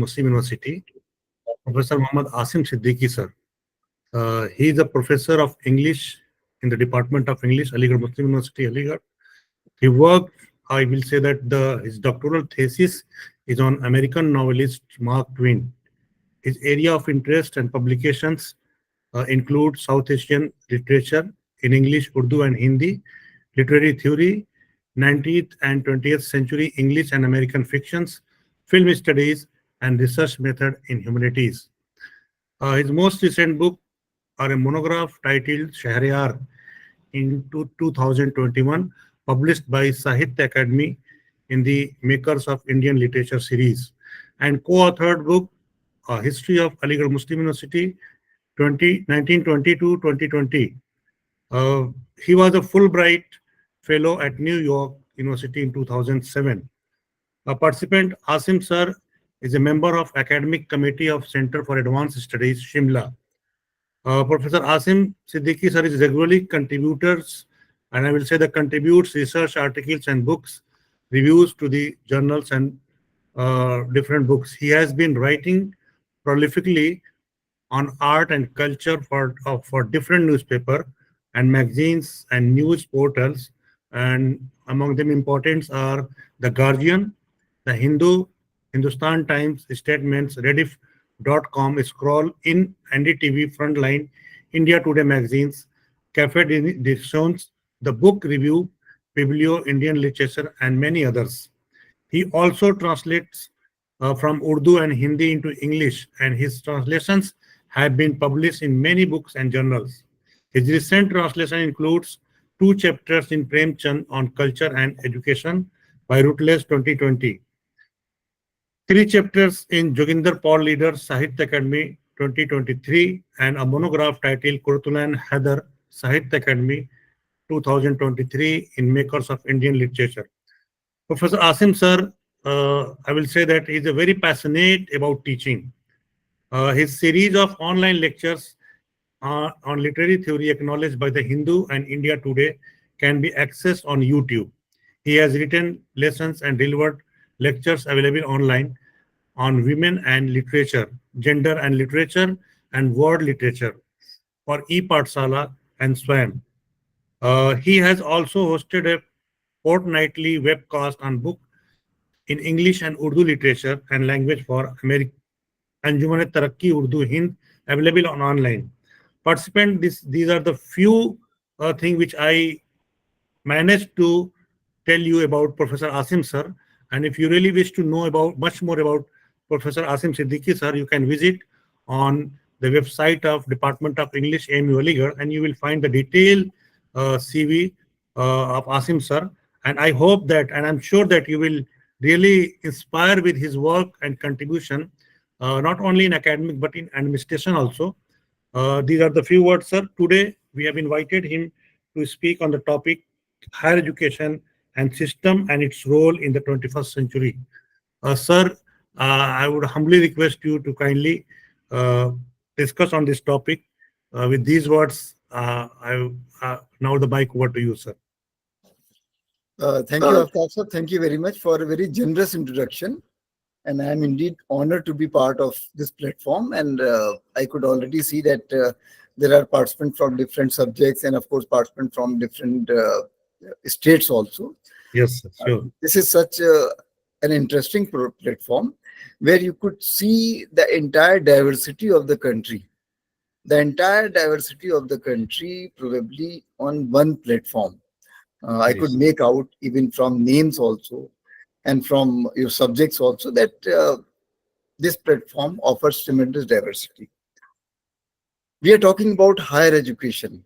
Muslim University, Professor Muhammad Asim Siddiqui, sir. He is a professor of English in the Department of English, Aligarh Muslim University, Aligarh. He worked, I will say that his doctoral thesis is on American novelist Mark Twain. His area of interest and publications include South Asian literature in English, Urdu, and Hindi, literary theory, 19th and 20th century English and American fictions, film studies, and research method in humanities. His most recent book are a monograph titled Shahryar in 2021, published by Sahitya Academy in the Makers of Indian Literature series, and co-authored book History of Aligarh Muslim University 1920 to 2020. Uh, he was a Fulbright Fellow at New York University in 2007. A participant, Asim Sir, is a member of Academic Committee of Center for Advanced Studies, Shimla. Professor Asim Siddiqui Sir is regularly contributors, and I will say that contributes research articles and books, reviews to the journals and different books. He has been writing prolifically on art and culture for different newspaper and magazines and news portals, and among them important are the Guardian, the Hindu, Hindustan Times, Statements, Rediff.com, Scroll In, NDTV, Frontline, India Today magazines, Cafe Editions, the Book Review, Biblio, Indian Literature, and many others. He also translates from Urdu and Hindi into English, and his translations have been published in many books and journals. His recent translation includes two chapters in Premchand on culture and education by Routledge 2020, three chapters in Joginder Paul Leader Sahitya Academy 2023, and a monograph titled Kurtulan Heather Sahitya Academy 2023 in Makers of Indian Literature. Professor Asim sir, I will say that he's a very passionate about teaching. His series of online lectures on literary theory acknowledged by the Hindu and India Today can be accessed on YouTube. He has written lessons and delivered lectures available online on women and literature, gender and literature, and world literature for ePathshala and SWAM. He has also hosted a fortnightly webcast on book in English and Urdu literature and language for American Anjuman Tarakki Urdu Hind, available on online. Participant, these are the few things which I managed to tell you about Professor Asim sir. And if you really wish to know about much more about Professor Asim Siddiqui sir, you can visit on the website of Department of English, AMU Aligarh, and you will find the detailed CV of Asim sir. And I hope that, and I'm sure that you will really inspire with his work and contribution, not only in academic but in administration also. These are the few words, sir. Today we have invited him to speak on the topic higher education and system and its role in the 21st century. Sir, I would humbly request you to kindly uh, discuss on this topic. With these words, now the mic over to you, sir. Thank you, Aftab sir. Thank you very much for a very generous introduction. And I am indeed honored to be part of this platform. And I could already see that there are participants from different subjects and, of course, participants from different states also. Yes, sir, sure. This is such an interesting platform where you could see the entire diversity of the country. The entire diversity of the country probably on one platform. I could make out even from names also and from your subjects also that this platform offers tremendous diversity. We are talking about higher education.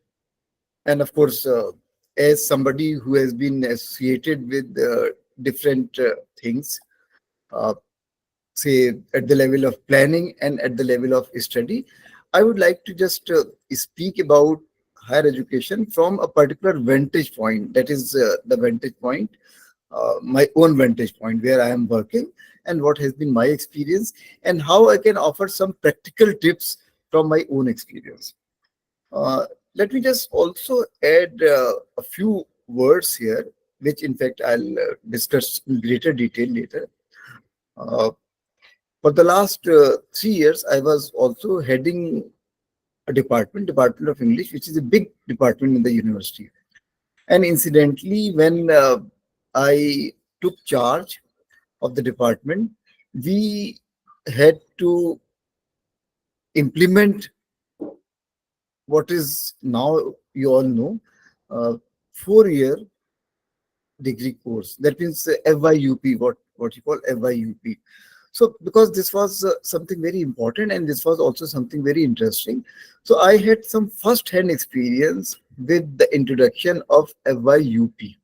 And of course, as somebody who has been associated with different things, say at the level of planning and at the level of study, I would like to just speak about higher education from a particular vantage point. That is the vantage point, my own vantage point where I am working and what has been my experience and how I can offer some practical tips from my own experience. Let me just also add a few words here, which in fact I'll discuss in greater detail later. For the last 3 years, I was also heading a Department of English, which is a big department in the university. And incidentally, when I took charge of the department, we had to implement what is now, you all know, uh, 4 year degree course. That means FYUP, what you call FYUP. So because this was something very important, and this was also something very interesting. So I had some first-hand experience with the introduction of FYUP,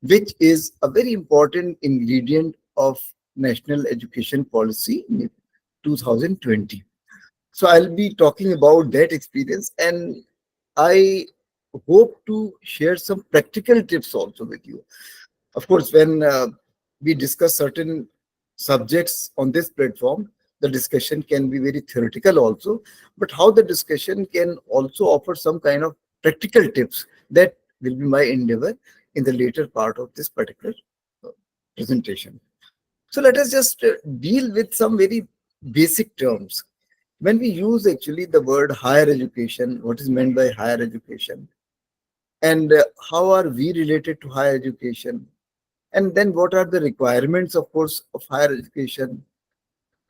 which is a very important ingredient of National Education Policy in 2020. So I'll be talking about that experience, and I hope to share some practical tips also with you. Of course, when we discuss certain subjects on this platform, the discussion can be very theoretical also, but how the discussion can also offer some kind of practical tips, that will be my endeavor in the later part of this particular uh, presentation. So let us just deal with some very basic terms. When we use actually the word higher education, what is meant by higher education? And how are we related to higher education? And then what are the requirements, of course, of higher education?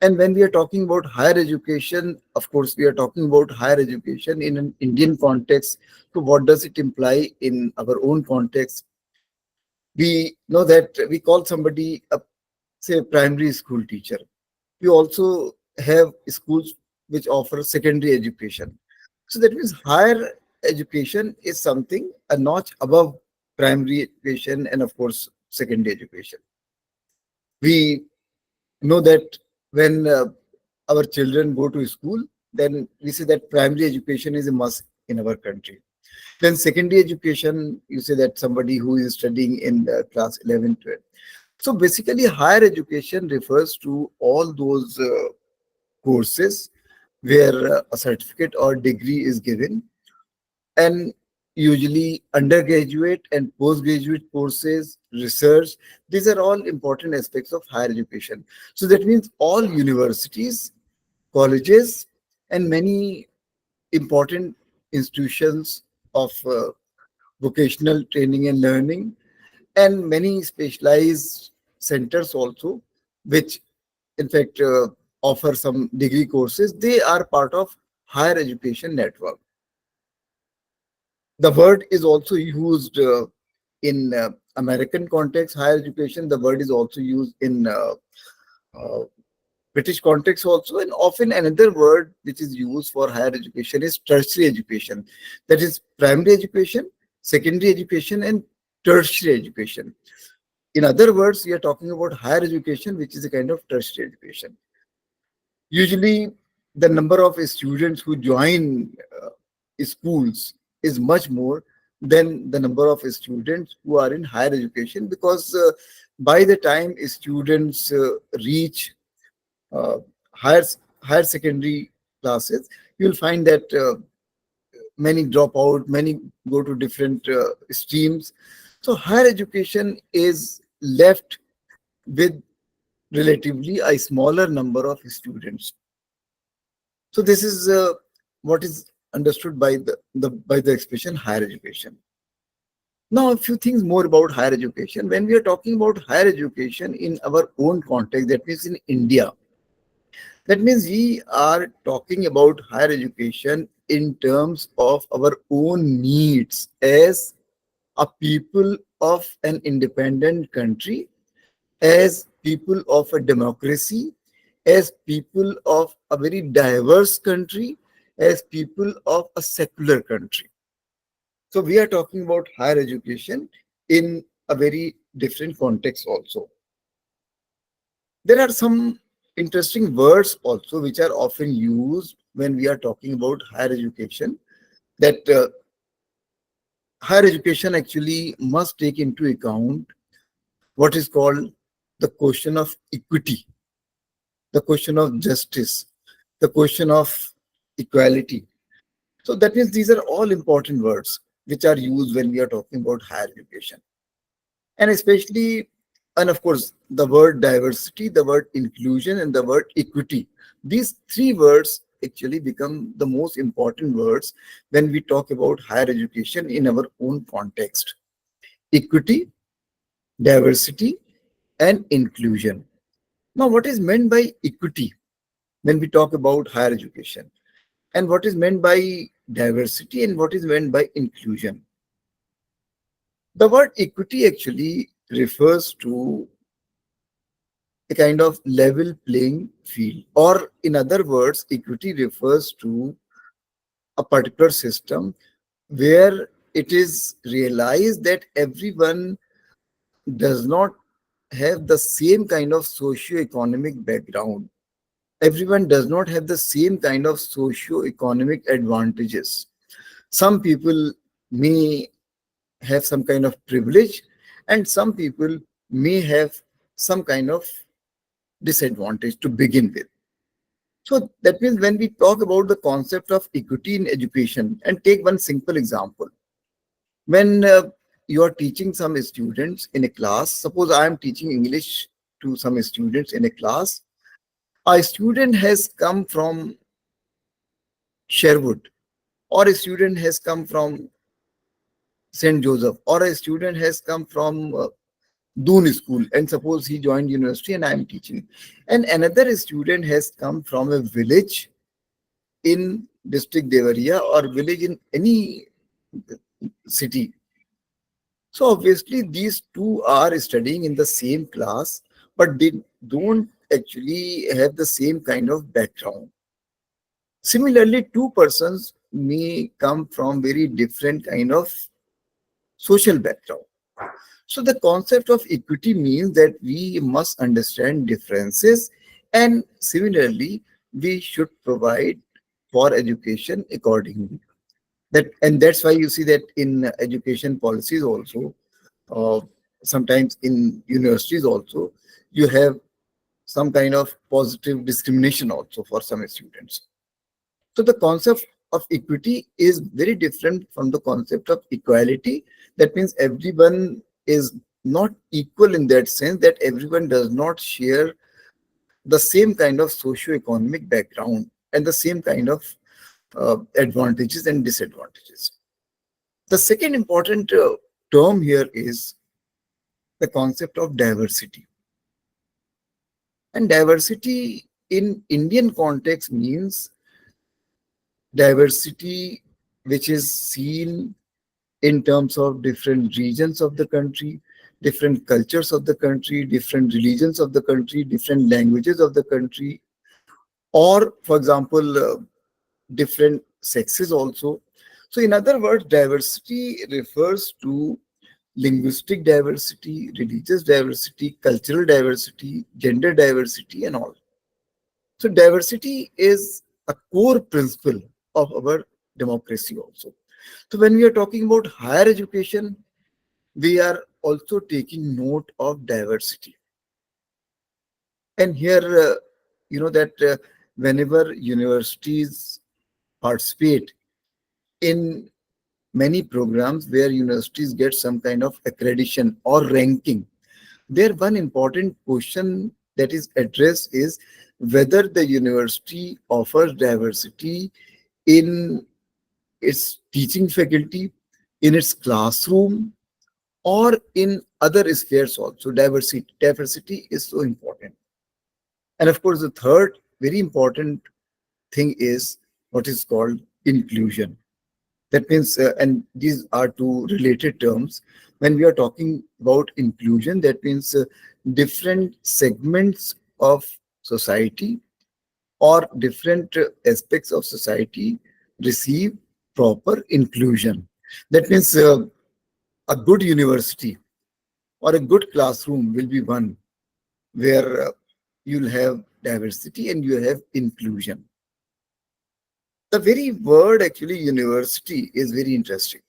And when we are talking about higher education, of course, we are talking about higher education in an Indian context. So what does it imply in our own context? We know that we call somebody a, say, primary school teacher. We also have schools which offer secondary education. So that means higher education is something a notch above primary education and, of course, secondary education. We know that when our children go to school, then we say that primary education is a must in our country. Then secondary education, you say that somebody who is studying in class 11, 12. So basically, higher education refers to all those courses where a certificate or degree is given, and usually undergraduate and postgraduate courses, research, these are all important aspects of higher education. So that means all universities, colleges, and many important institutions of vocational training and learning, and many specialized centers also, which in fact offer some degree courses, they are part of higher education network. The word is also used in American context, higher education. The word is also used in uh, British context also, and often another word which is used for higher education is tertiary education. That is primary education, secondary education, and tertiary education. In other words, we are talking about higher education, which is a kind of tertiary education. Usually, the number of students who join schools is much more than the number of students who are in higher education, because by the time students reach uh, higher higher secondary classes, you'll find that many drop out, many go to different streams. So higher education is left with relatively a smaller number of students. So this is what is understood by the expression higher education. Now, a few things more about higher education. When we are talking about higher education in our own context, that means in India, that means we are talking about higher education in terms of our own needs as a people of an independent country, as people of a democracy, as people of a very diverse country, as people of a secular country. So we are talking about higher education in a very different context also. There are some interesting words also which are often used when we are talking about higher education, that higher education actually must take into account what is called the question of equity, the question of justice, the question of equality. So that means these are all important words which are used when we are talking about higher education. And especially And of course, the word diversity, the word inclusion, and the word equity. These three words actually become the most important words when we talk about higher education in our own context. Equity, diversity, and inclusion. Now, what is meant by equity when we talk about higher education? And what is meant by diversity and what is meant by inclusion? The word equity actually refers to a kind of level playing field, or in other words, equity refers to a particular system where it is realized that everyone does not have the same kind of socio-economic background. Everyone does not have the same kind of socio-economic advantages. Some people may have some kind of privilege, and some people may have some kind of disadvantage to begin with. So that means when we talk about the concept of equity in education, and take one simple example, when you are teaching some students in a class, suppose I am teaching English to some students in a class, a student has come from Sherwood, or a student has come from St. Joseph, or a student has come from Doon School, and suppose he joined university and I am teaching. And another student has come from a village in district Devariya or village in any city. So obviously these two are studying in the same class, but they don't actually have the same kind of background. Similarly, two persons may come from very different kind of social background. So the concept of equity means that we must understand differences, and similarly, we should provide for education accordingly. That's why you see that in education policies also, uh, sometimes in universities also, you have some kind of positive discrimination also for some students. So the concept of equity is very different from the concept of equality. That means everyone is not equal in that sense, that everyone does not share the same kind of socio-economic background and the same kind of advantages and disadvantages. The second important term here is the concept of diversity. And diversity in Indian context means diversity which is seen in terms of different regions of the country, different cultures of the country, different religions of the country, different languages of the country, or, for example, different sexes also. So, in other words, diversity refers to linguistic diversity, religious diversity, cultural diversity, gender diversity, and all. So, diversity is a core principle of our democracy also. So, when we are talking about higher education, we are also taking note of diversity. And here, that whenever universities participate in many programs where universities get some kind of accreditation or ranking, there one important question that is addressed is whether the university offers diversity in its teaching faculty, in its classroom, or in other spheres also. Diversity is so important. And of course, the third very important thing is what is called inclusion. That means, and these are two related terms. When we are talking about inclusion, that means different segments of society or different aspects of society receive proper inclusion. That means a good university or a good classroom will be one where you'll have diversity and you have inclusion. The very word actually university is very interesting,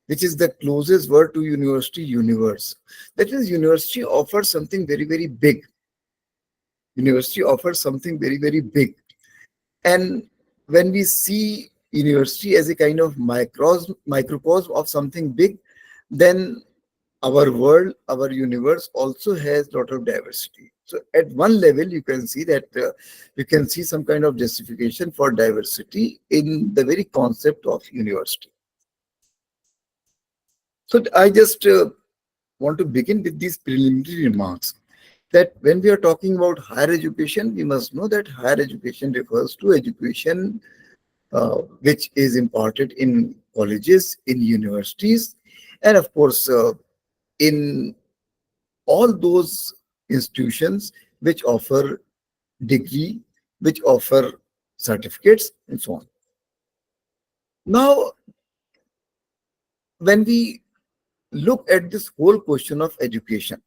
which is the closest word to university, universe. That means university offers something very, very big. University offers something very, very big. And when we see university as a kind of microcosm of something big, then our world, our universe also has a lot of diversity. So at one level, you can see that you can see some kind of justification for diversity in the very concept of university. So I just want to begin with these preliminary remarks that when we are talking about higher education, we must know that higher education refers to education which is imparted in colleges, in universities, and of course, in all those institutions which offer degree, which offer certificates, and so on. Now, when we look at this whole question of education,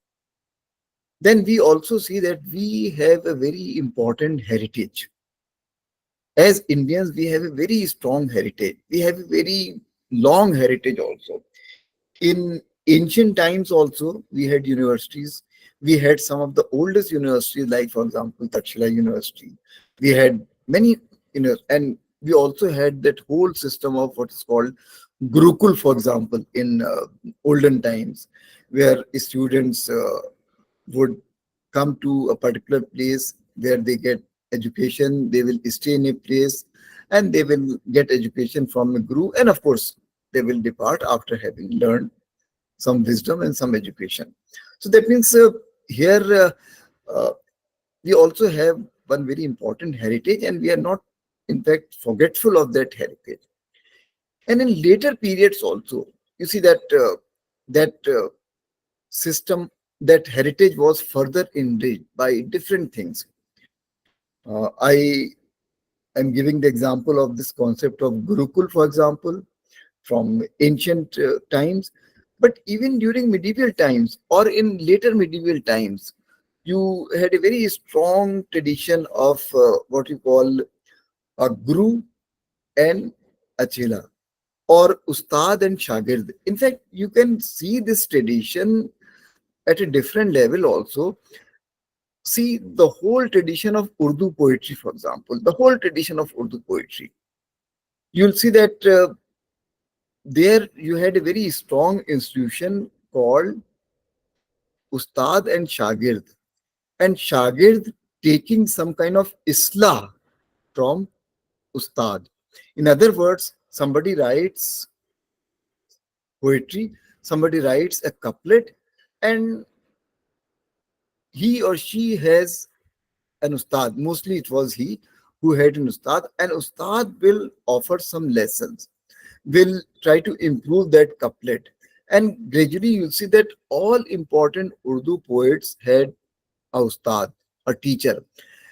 then we also see that we have a very important heritage. As Indians, we have a very strong heritage. We have a very long heritage also. In ancient times also, we had universities. We had some of the oldest universities, like, for example, Takshila University. We had many, and we also had that whole system of what is called Gurukul, for example, in olden times, where students would come to a particular place where they get education, they will stay in a place and they will get education from a guru, and of course, they will depart after having learned some wisdom and some education. So that means here uh, we also have one very important heritage, and we are not, in fact, forgetful of that heritage. And in later periods also, you see that that system, that heritage was further enriched by different things. I am giving the example of this concept of Gurukul, for example, from ancient times. But even during medieval times or in later medieval times, you had a very strong tradition of what you call a guru and a chela, or ustad and shagird. In fact, you can see this tradition at a different level also. See the whole tradition of Urdu poetry, for example, the whole tradition of Urdu poetry. You'll see that there you had a very strong institution called Ustad and Shagird taking some kind of Islah from Ustad. In other words, somebody writes poetry, somebody writes a couplet, and he or she has an Ustad. Mostly it was he who had an Ustad, and Ustad will offer some lessons, will try to improve that couplet. And gradually you'll see that all important Urdu poets had a Ustad, a teacher.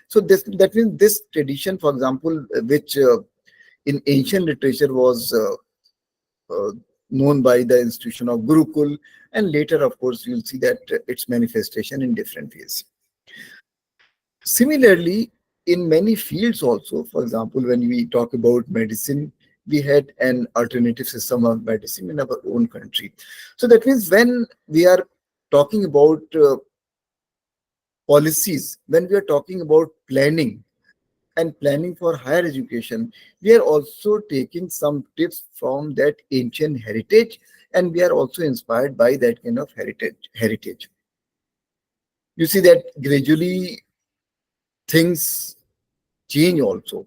So this, that means this tradition, for example, which in ancient literature was uh, known by the institution of Gurukul, and later, of course, you'll see that its manifestation in different ways. Similarly, in many fields also, for example, when we talk about medicine, we had an alternative system of medicine in our own country. So that means when we are talking about policies, when we are talking about planning and planning for higher education, we are also taking some tips from that ancient heritage, and we are also inspired by that kind of heritage. You see that gradually things change also.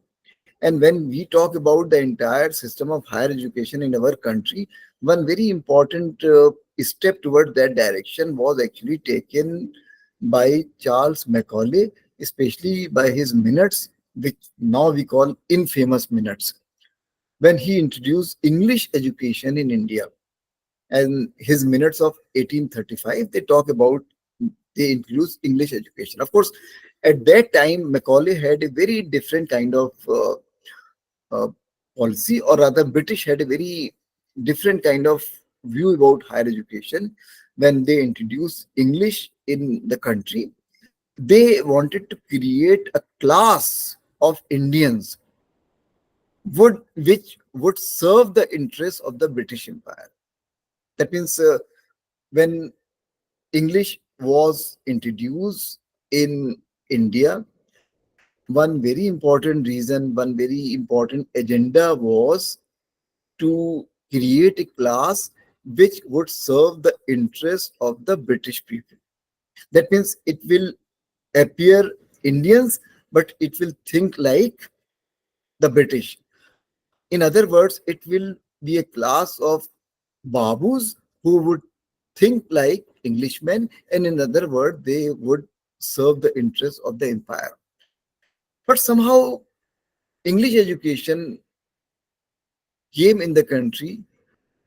And when we talk about the entire system of higher education in our country, one very important step toward that direction was actually taken by Charles Macaulay, especially by his minutes, which now we call infamous minutes, when he introduced English education in India. And his minutes of 1835, they talk about, they introduce English education. Of course, at that time, Macaulay had a very different kind of uh, policy, or rather, British had a very different kind of view about higher education when they introduced English in the country. They wanted to create a class of Indians which would serve the interests of the British Empire. That means when English was introduced in India, one very important reason, one very important agenda was to create a class which would serve the interest of the British people. That means it will appear Indians, but it will think like the British. In other words, it will be a class of Babus who would think like Englishmen, and in other words, they would serve the interests of the empire. But somehow, English education came in the country,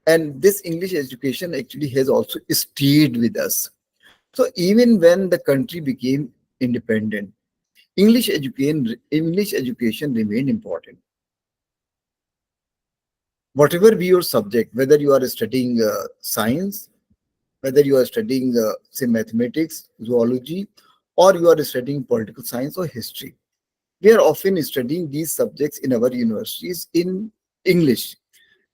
and this English education actually has also stayed with us. So even when the country became independent, English education remained important. Whatever be your subject, whether you are studying science, whether you are studying, say, mathematics, zoology, or you are studying political science or history, we are often studying these subjects in our universities in English.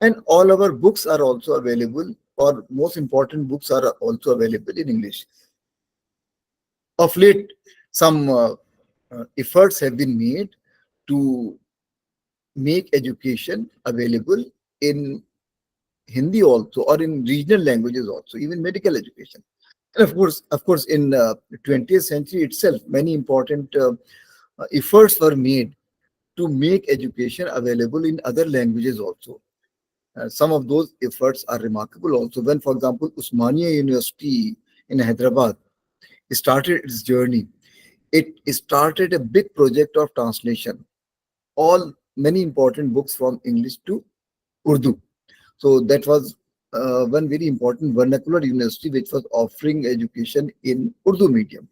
And all our books are also available, or most important books are also available in English. Of late, some efforts have been made to make education available in Hindi also, or in regional languages also, even medical education. And of course, in 20th century itself, many important efforts were made to make education available in other languages also. Some of those efforts are remarkable also. When, for example, Usmania University in Hyderabad started its journey, it started a big project of translation, all many important books from English to Urdu. So that was one very important vernacular university which was offering education in Urdu medium.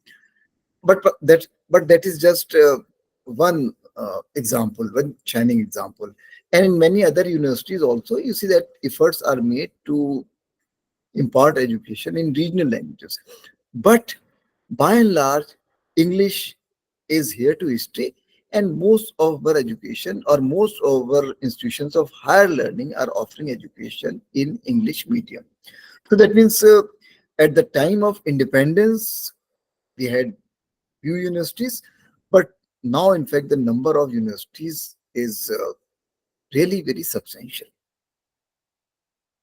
But that is just one example, one shining example. And in many other universities also, you see that efforts are made to impart education in regional languages. But by and large, English is here to stay, and most of our education, or most of our institutions of higher learning, are offering education in English medium. So that means at the time of independence, we had few universities, but now, in fact, the number of universities is really very substantial.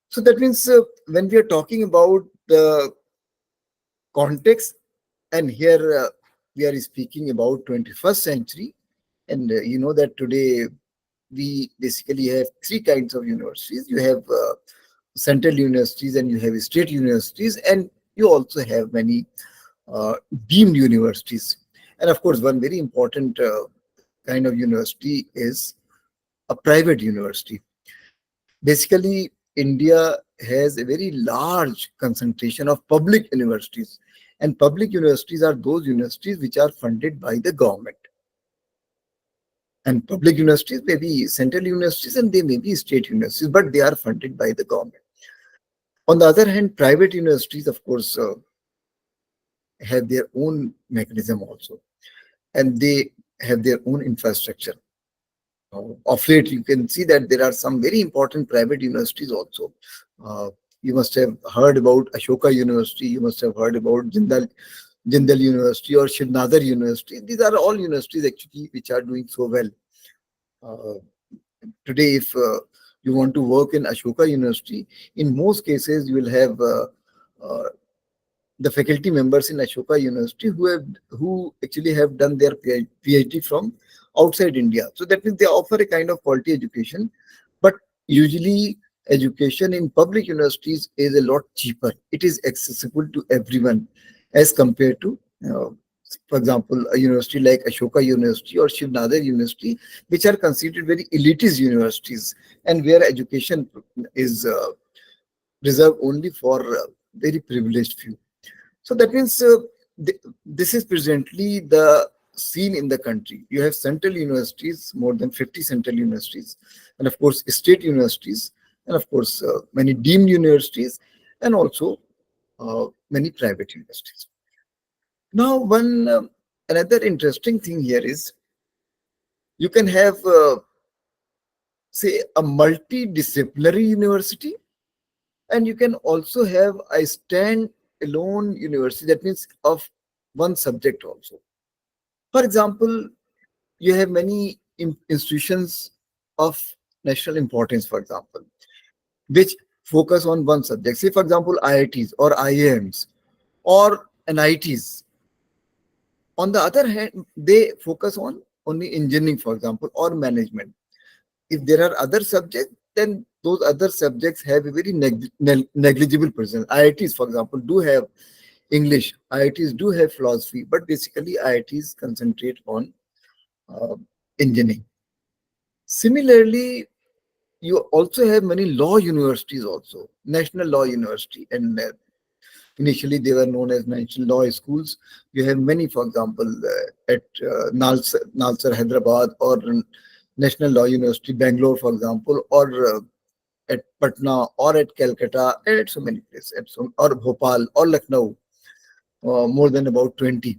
So that means when we are talking about the context, and here we are speaking about 21st century, and you know that today we basically have three kinds of universities. You have central universities, and you have state universities, and you also have many uh, deemed universities. And of course, one very important kind of university is a private university. Basically, India has a very large concentration of public universities, and public universities are those universities which are funded by the government. And public universities may be central universities and they may be state universities, but they are funded by the government. On the other hand, private universities, of course, have their own mechanism also, and they have their own infrastructure. Of late, you can see that there are some very important private universities also. Uh, you must have heard about Ashoka University, you must have heard about Jindal University or Shivnadar University. These are all universities actually which are doing so well. Uh, Today, if you want to work in Ashoka University, in most cases you will have uh, the faculty members in Ashoka University who actually have done their PhD from outside India. So that means they offer a kind of quality education, but usually education in public universities is a lot cheaper. It is accessible to everyone as compared to, for example, a university like Ashoka University or Shivnadar University, which are considered very elitist universities, and where education is reserved only for very privileged few. So that means this is presently the scene in the country. You have central universities, more than 50 central universities, and of course, state universities, and of course, many deemed universities, and also many private universities. Now, one another interesting thing here is you can have, say, a multidisciplinary university, and you can also have a stand-alone university. That means of one subject also. For example, you have many institutions of national importance, for example, which focus on one subject. Say, for example, IITs or IIMs or NITs. On the other hand, they focus on only engineering, for example, or management. If there are other subjects, then those other subjects have a very negligible presence. IITs, for example, do have English, IITs do have philosophy, but basically IITs concentrate on uh, engineering. Similarly, you also have many law universities also, National Law University, and initially they were known as national law schools. You have many, for example, at Nalsar, Hyderabad, or National Law University, Bangalore, for example, or at Patna, or at Calcutta, and at so many places, or Bhopal, or Lucknow, more than about 20.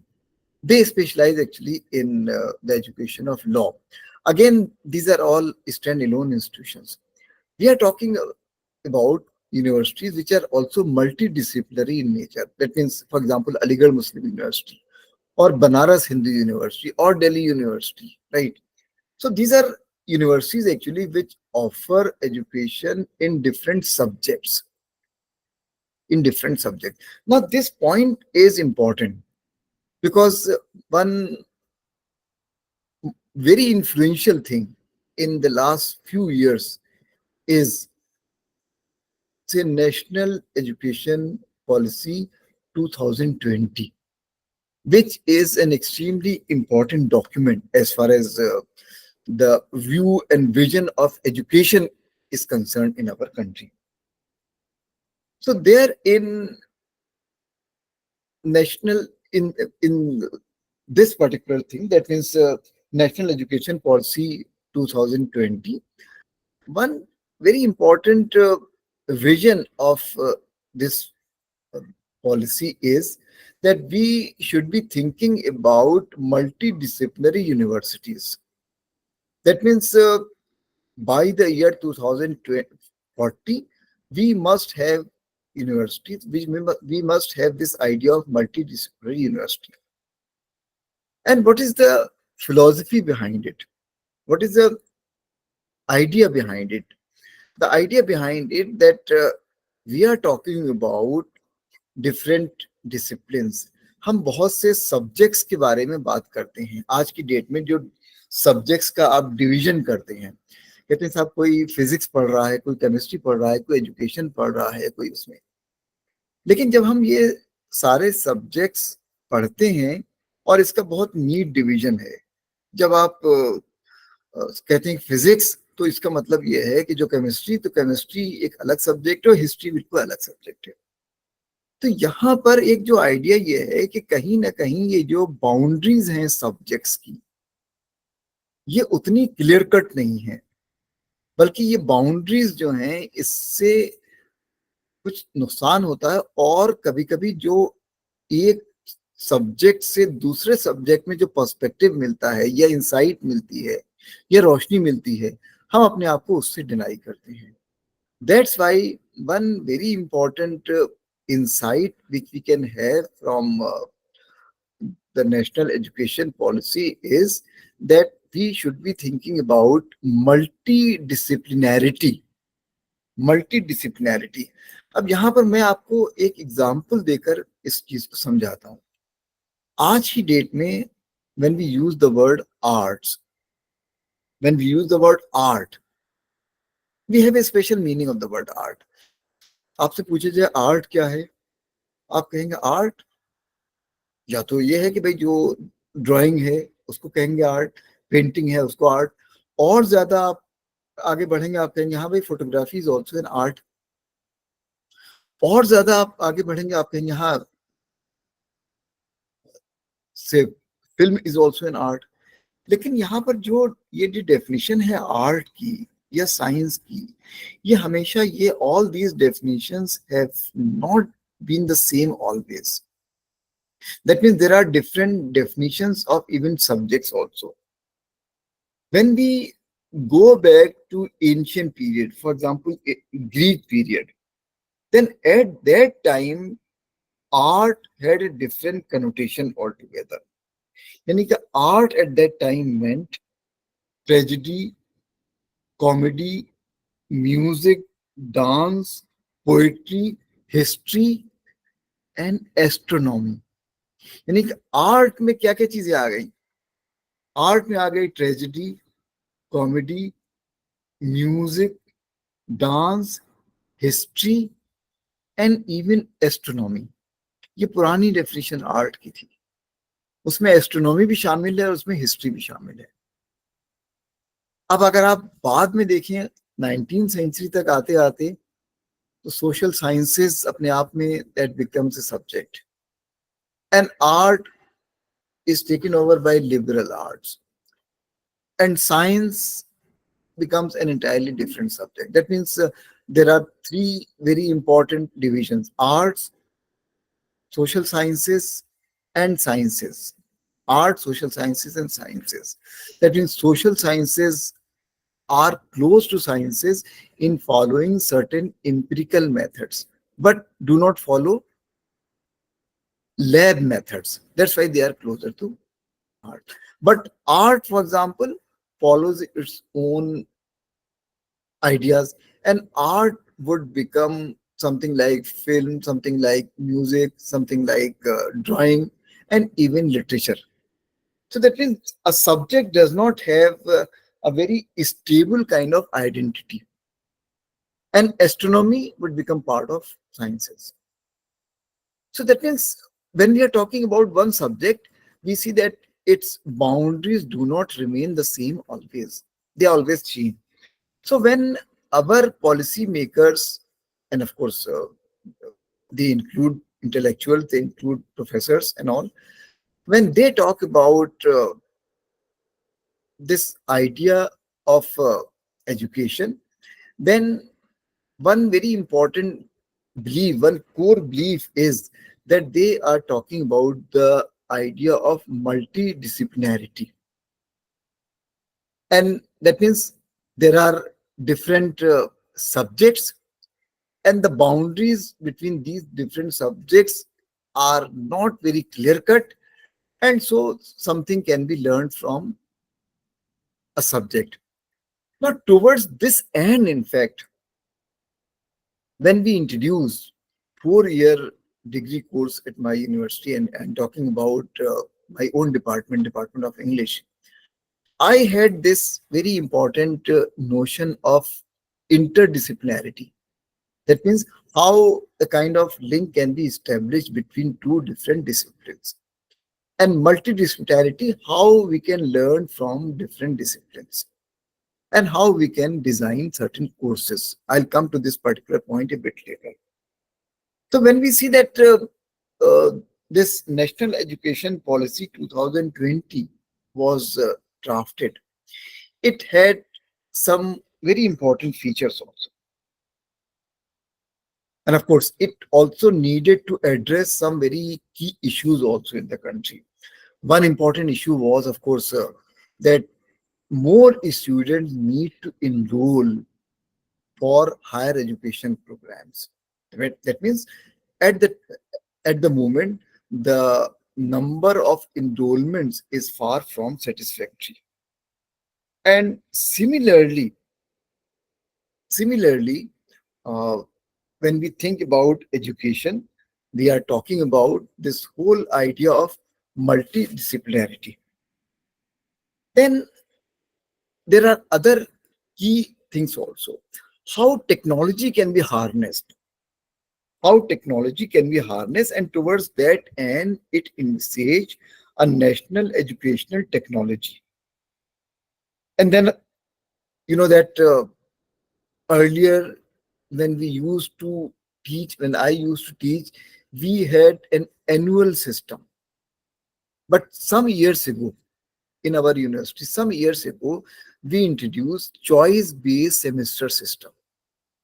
They specialize actually in the education of law. Again, these are all standalone institutions. We are talking about universities which are also multidisciplinary in nature. That means, for example, Aligarh Muslim University, or Banaras Hindu University, or Delhi University, right? So these are universities actually which offer education in different subjects. In different subjects. Now, this point is important because one very influential thing in the last few years is, say, National Education Policy 2020, which is an extremely important document as far as the view and vision of education is concerned in our country. So there in national in this particular thing, that means National Education Policy 2020, one very important vision of this uh, policy is that we should be thinking about multidisciplinary universities. That means by the year 2040, we must have universities, we must have this idea of multidisciplinary university. And what is the philosophy behind it? What is the idea behind it? The idea behind it that we are talking about different disciplines. हम बहुत से subjects के बारे में बात करते हैं आज की डेट में. जो सब्जेक्ट्स का आप डिवीजन करते हैं, कहते हैं साहब कोई फिजिक्स पढ़ रहा है, कोई केमिस्ट्री पढ़ रहा है, कोई एजुकेशन पढ़ रहा है, कोई उसमें. लेकिन जब हम ये सारे सब्जेक्ट्स पढ़ते हैं और इसका बहुत नीट डिवीजन है, जब आप कहते हैं फिजिक्स, तो इसका मतलब ये है कि जो केमिस्ट्री, तो केमिस्ट्री एक अलग सब्जेक्ट है और हिस्ट्री बिल्कुल अलग सब्जेक्ट है. तो यहाँ पर एक जो आइडिया ये है कि कहीं ना कहीं ये जो बाउंड्रीज हैं सब्जेक्ट्स की, ये उतनी क्लियर कट नहीं है, बल्कि ये बाउंड्रीज जो हैं इससे कुछ नुकसान होता है. और कभी कभी जो एक सब्जेक्ट से दूसरे सब्जेक्ट में जो पर्सपेक्टिव मिलता है, या इंसाइट मिलती है, या रोशनी मिलती है, हम अपने आप को उससे डिनाई करते हैं. That's why one very important insight which we can have from the national education policy is that we should be thinking about multidisciplinarity. Multidisciplinarity. अब यहाँ पर मैं आपको एक एग्जाम्पल देकर इस चीज को समझाता हूँ. आज की डेट में when we use the word arts, when we use the word art, we have a special meaning of the word art. आपसे पूछे जाए आर्ट क्या है, आप कहेंगे आर्ट या तो ये है कि भाई जो ड्राइंग है उसको कहेंगे आर्ट, पेंटिंग है उसको आर्ट. और ज्यादा आप आगे बढ़ेंगे, आप कहेंगे हाँ भाई photography is also an art. और ज्यादा आप आगे बढ़ेंगे, आप कहेंगे हाँ से film is also an art. लेकिन यहाँ पर जो ये जो डेफिनेशन है आर्ट की या साइंस की, ये हमेशा ये all these definitions have not been the same always. That means there are different definitions of even subjects also. When we go back to ancient period, for example, Greek period, then at that time, art had a different connotation altogether. यानी कि art at that time meant tragedy, comedy, music, dance, poetry, history and astronomy. यानी कि art में क्या क्या चीजें आ गई? Art में आ गई tragedy, comedy, music, dance, history and even astronomy. ये पुरानी डेफिनेशन आर्ट की थी। उसमें एस्ट्रोनॉमी भी शामिल है और उसमें हिस्ट्री भी शामिल है। अब अगर आप बाद में देखें 19वीं सेंचुरी तक आते आते, तो सोशल साइंसेस अपने आप में that becomes a subject and art is taken over by liberal arts, and science becomes an entirely different subject. That means there are three very important divisions: arts, social sciences, and sciences. Art, social sciences, and sciences. That means social sciences are close to sciences in following certain empirical methods, but do not follow lab methods. That's why they are closer to art. But art, for example, follows its own ideas, and art would become something like film, something like music, something like drawing, and even literature. So that means a subject does not have a very stable kind of identity, and astronomy would become part of sciences. So that means when we are talking about one subject, we see that its boundaries do not remain the same always. They always change. So when our policy makers, and of course, they include intellectuals, they include professors and all, when they talk about this idea of education, then one very important belief, one core belief is that they are talking about the idea of multidisciplinarity. And that means there are different subjects, and the boundaries between these different subjects are not very clear cut. And so something can be learned from a subject. Now, towards this end, in fact, when we introduced 4-year degree course at my university, and talking about my own department, Department of English, I had this very important notion of interdisciplinarity. That means how the kind of link can be established between two different disciplines. And multidisciplinarity, how we can learn from different disciplines and how we can design certain courses. I'll come to this particular point a bit later. So when we see that this National Education Policy 2020 was drafted, it had some very important features also. And of course, it also needed to address some very key issues also in the country. One important issue was, of course, that more students need to enroll for higher education programs. Right? That means at the at the moment, the number of enrollments is far from satisfactory. And similarly, uh, when we think about education, we are talking about this whole idea of multidisciplinarity. Then there are other key things also. How technology can be harnessed. How technology can be harnessed, and towards that end, it envisage a national educational technology. And then you know that earlier when we used to teach, when I used to teach, we had an annual system. But some years ago, in our university, some years ago, we introduced choice-based semester system.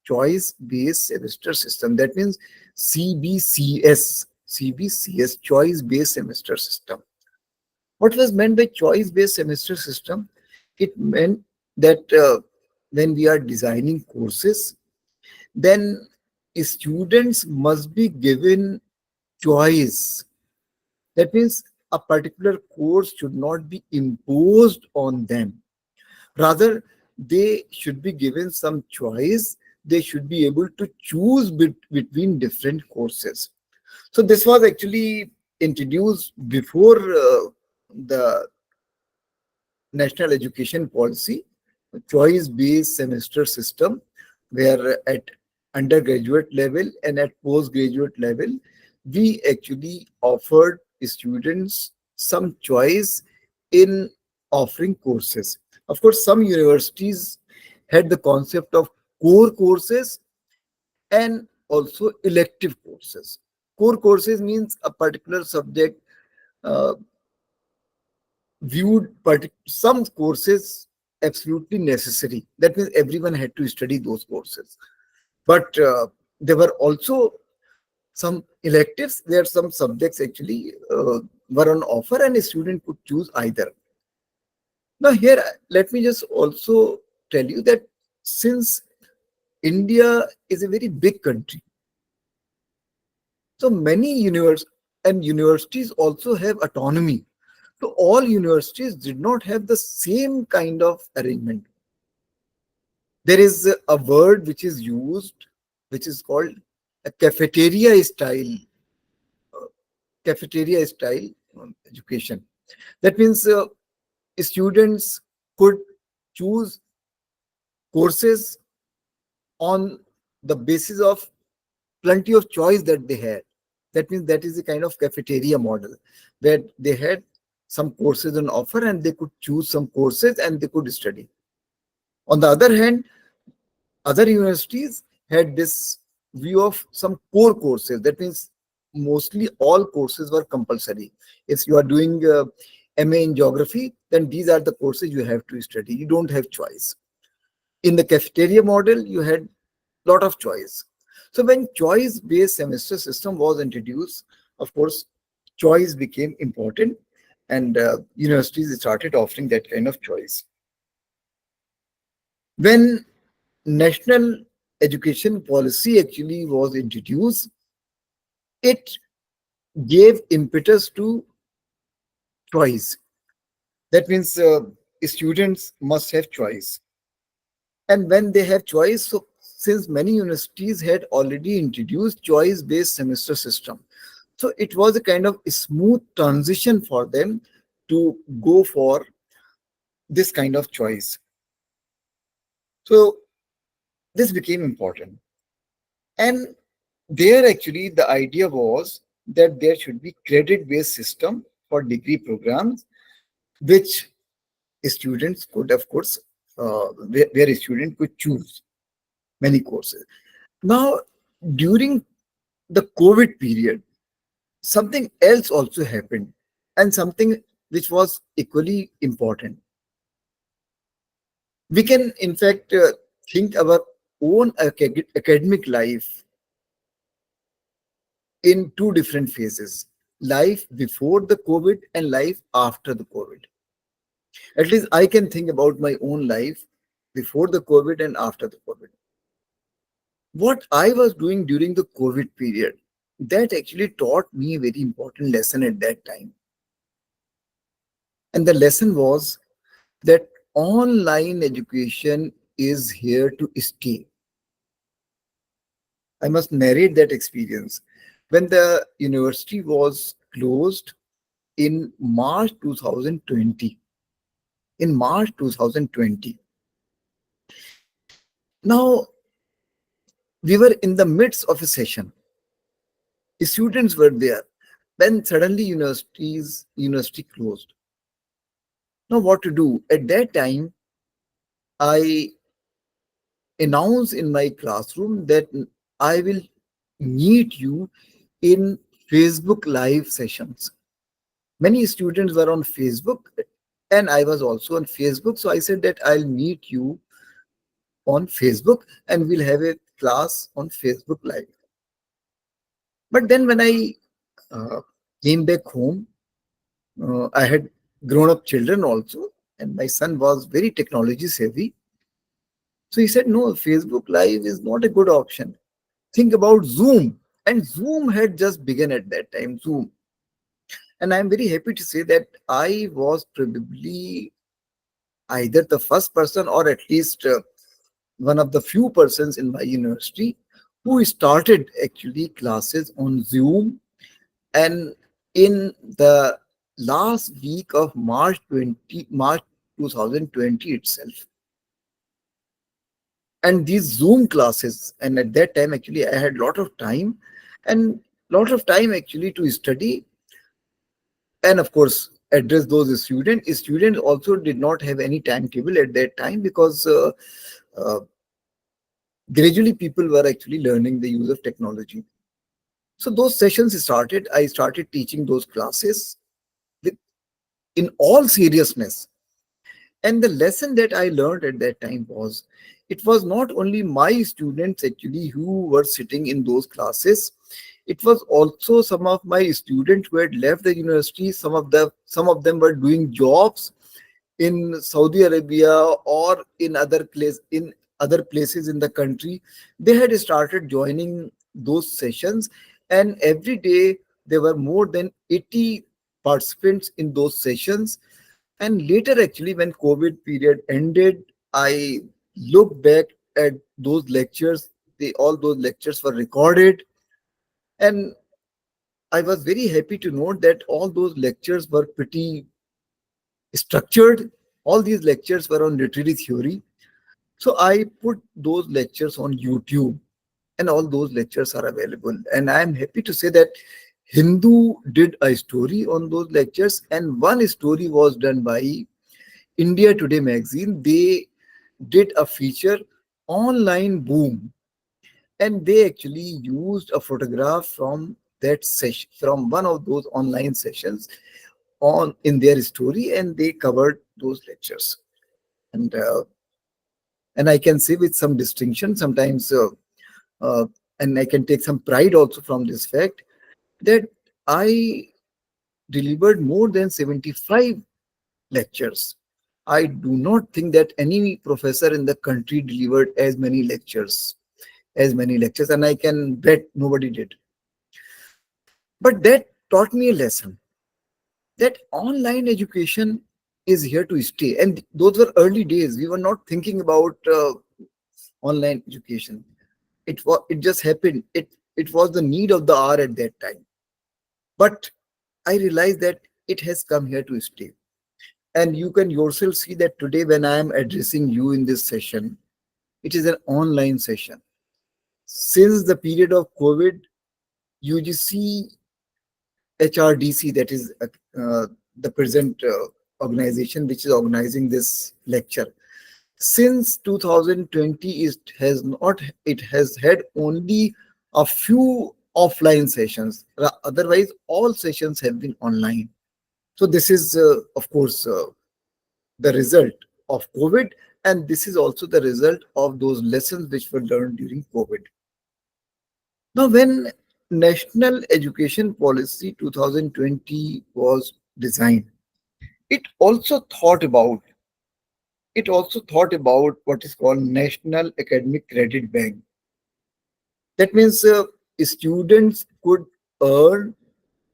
Choice-based semester system. That means CBCS, choice-based semester system. What was meant by choice-based semester system? It meant that when we are designing courses, then students must be given choice. That means a particular course should not be imposed on them. Rather, they should be given some choice they should be able to choose between different courses. So this was actually introduced before the national education policy, choice-based semester system, where at undergraduate level and at postgraduate level, we actually offered students some choice in offering courses. Of course, some universities had the concept of core courses and also elective courses. Core courses means a particular subject uh, viewed some courses absolutely necessary. That means everyone had to study those courses. But there were also some electives where some subjects actually were on offer and a student could choose either. Now here, let me just also tell you that since India is a very big country, so many universities also have autonomy. So all universities did not have the same kind of arrangement. There is a word which is used, which is called a cafeteria style education. That means students could choose courses on the basis of plenty of choice that they had. That means that is a kind of cafeteria model where they had some courses on offer and they could choose some courses and they could study. On the other hand, other universities had this view of some core courses. That means mostly all courses were compulsory. If you are doing MA in geography, then these are the courses you have to study. You don't have choice. In the cafeteria model, you had lot of choice. So when choice-based semester system was introduced, of course, choice became important, and universities started offering that kind of choice. When national education policy actually was introduced, it gave impetus to choice. That means students must have choice. And when they have choice, so since many universities had already introduced choice-based semester system, so it was a kind of a smooth transition for them to go for this kind of choice. So this became important. And there actually the idea was that there should be credit-based system for degree programs, which students could, of course, where a student could choose many courses. Now, during the COVID period, something else also happened, and something which was equally important. We can, in fact, think our own academic life in two different phases: life before the COVID and life after the COVID. At least I can think about my own life before the COVID and after the COVID. What I was doing during the COVID period, that actually taught me a very important lesson at that time. And the lesson was that online education is here to stay. I must narrate that experience. When the university was closed in March 2020, in March 2020, now we were in the midst of a session. The students were there. Then suddenly university closed. Now what to do? At that time, I announced in my classroom that I will meet you in Facebook live sessions. Many students were on Facebook and I was also on Facebook. So I said that I'll meet you on Facebook and we'll have a class on Facebook live. But then when I uh, came back home, I had grown up children also, and my son was very technology savvy. So he said, no, Facebook Live is not a good option. Think about Zoom. And Zoom had just begun at that time, Zoom. And I'm very happy to say that I was probably either the first person or at least one of the few persons in my university who started actually classes on Zoom, and in the last week of March 2020 itself. And these Zoom classes, and at that time actually I had lot of time, and lot of time actually to study, and of course address those students. Students also did not have any timetable at that time, because uh, gradually people were actually learning the use of technology. So those sessions started. I started teaching those classes with, in all seriousness. And the lesson that I learned at that time was, it was not only my students actually who were sitting in those classes, it was also some of my students who had left the university. Some of them were doing jobs in Saudi Arabia or in other places in the country. They had started joining those sessions, and every day there were more than 80 participants in those sessions. And later, actually, when COVID period ended, I look back at those lectures. All those lectures were recorded, and I was very happy to note that all those lectures were pretty structured. All these lectures were on literary theory. So I put those lectures on YouTube, and all those lectures are available. And I am happy to say that Hindu did a story on those lectures, and one story was done by India Today magazine. They did a feature, Online Boom, and they actually used a photograph from that session, from one of those online sessions, on in their story, and they covered those lectures. And and I can say with some distinction sometimes, uh, and I can take some pride also from this fact, that I delivered more than 75 lectures. I do not think that any professor in the country delivered as many lectures, and I can bet nobody did. But that taught me a lesson, that online education is here to stay. And those were early days. We were not thinking about online education. It just happened. It was the need of the hour at that time. But I realized that it has come here to stay. And you can yourself see that today when I am addressing you in this session, it is an online session. Since the period of COVID, UGC HRDC, that is the present organization which is organizing this lecture, since 2020, it has had only a few offline sessions. Otherwise all sessions have been online. So this is of course the result of COVID, and this is also the result of those lessons which were learned during COVID. Now, when National Education Policy 2020 was designed, it also thought about what is called National Academic Credit Bank. That means students could earn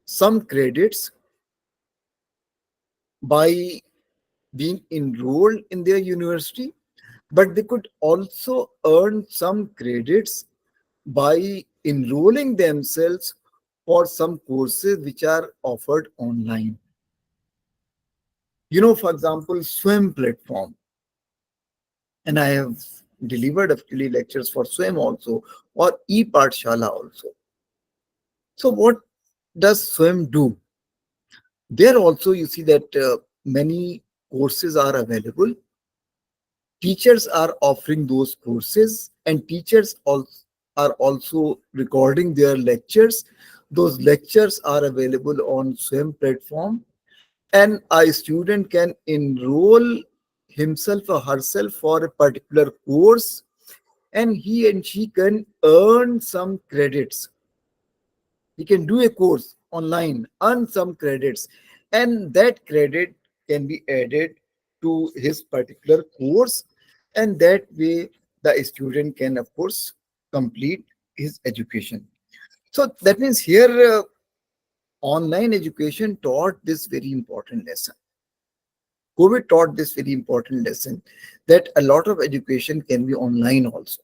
some credits by being enrolled in their university, but they could also earn some credits by enrolling themselves for some courses which are offered online. For example, Swim platform, and I have delivered actually lectures for Swim also, or ePathshala also. So what does Swim do? There also you see that many courses are available. Teachers are offering those courses, and teachers also are also recording their lectures. Those lectures are available on Swim platform, and a student can enroll himself or herself for a particular course, and he and she can earn some credits. He can do a course online, earn some credits, and that credit can be added to his particular course, and that way the student can, of course, complete his education. So that means here online education taught this very important lesson. COVID taught this very important lesson that a lot of education can be online also.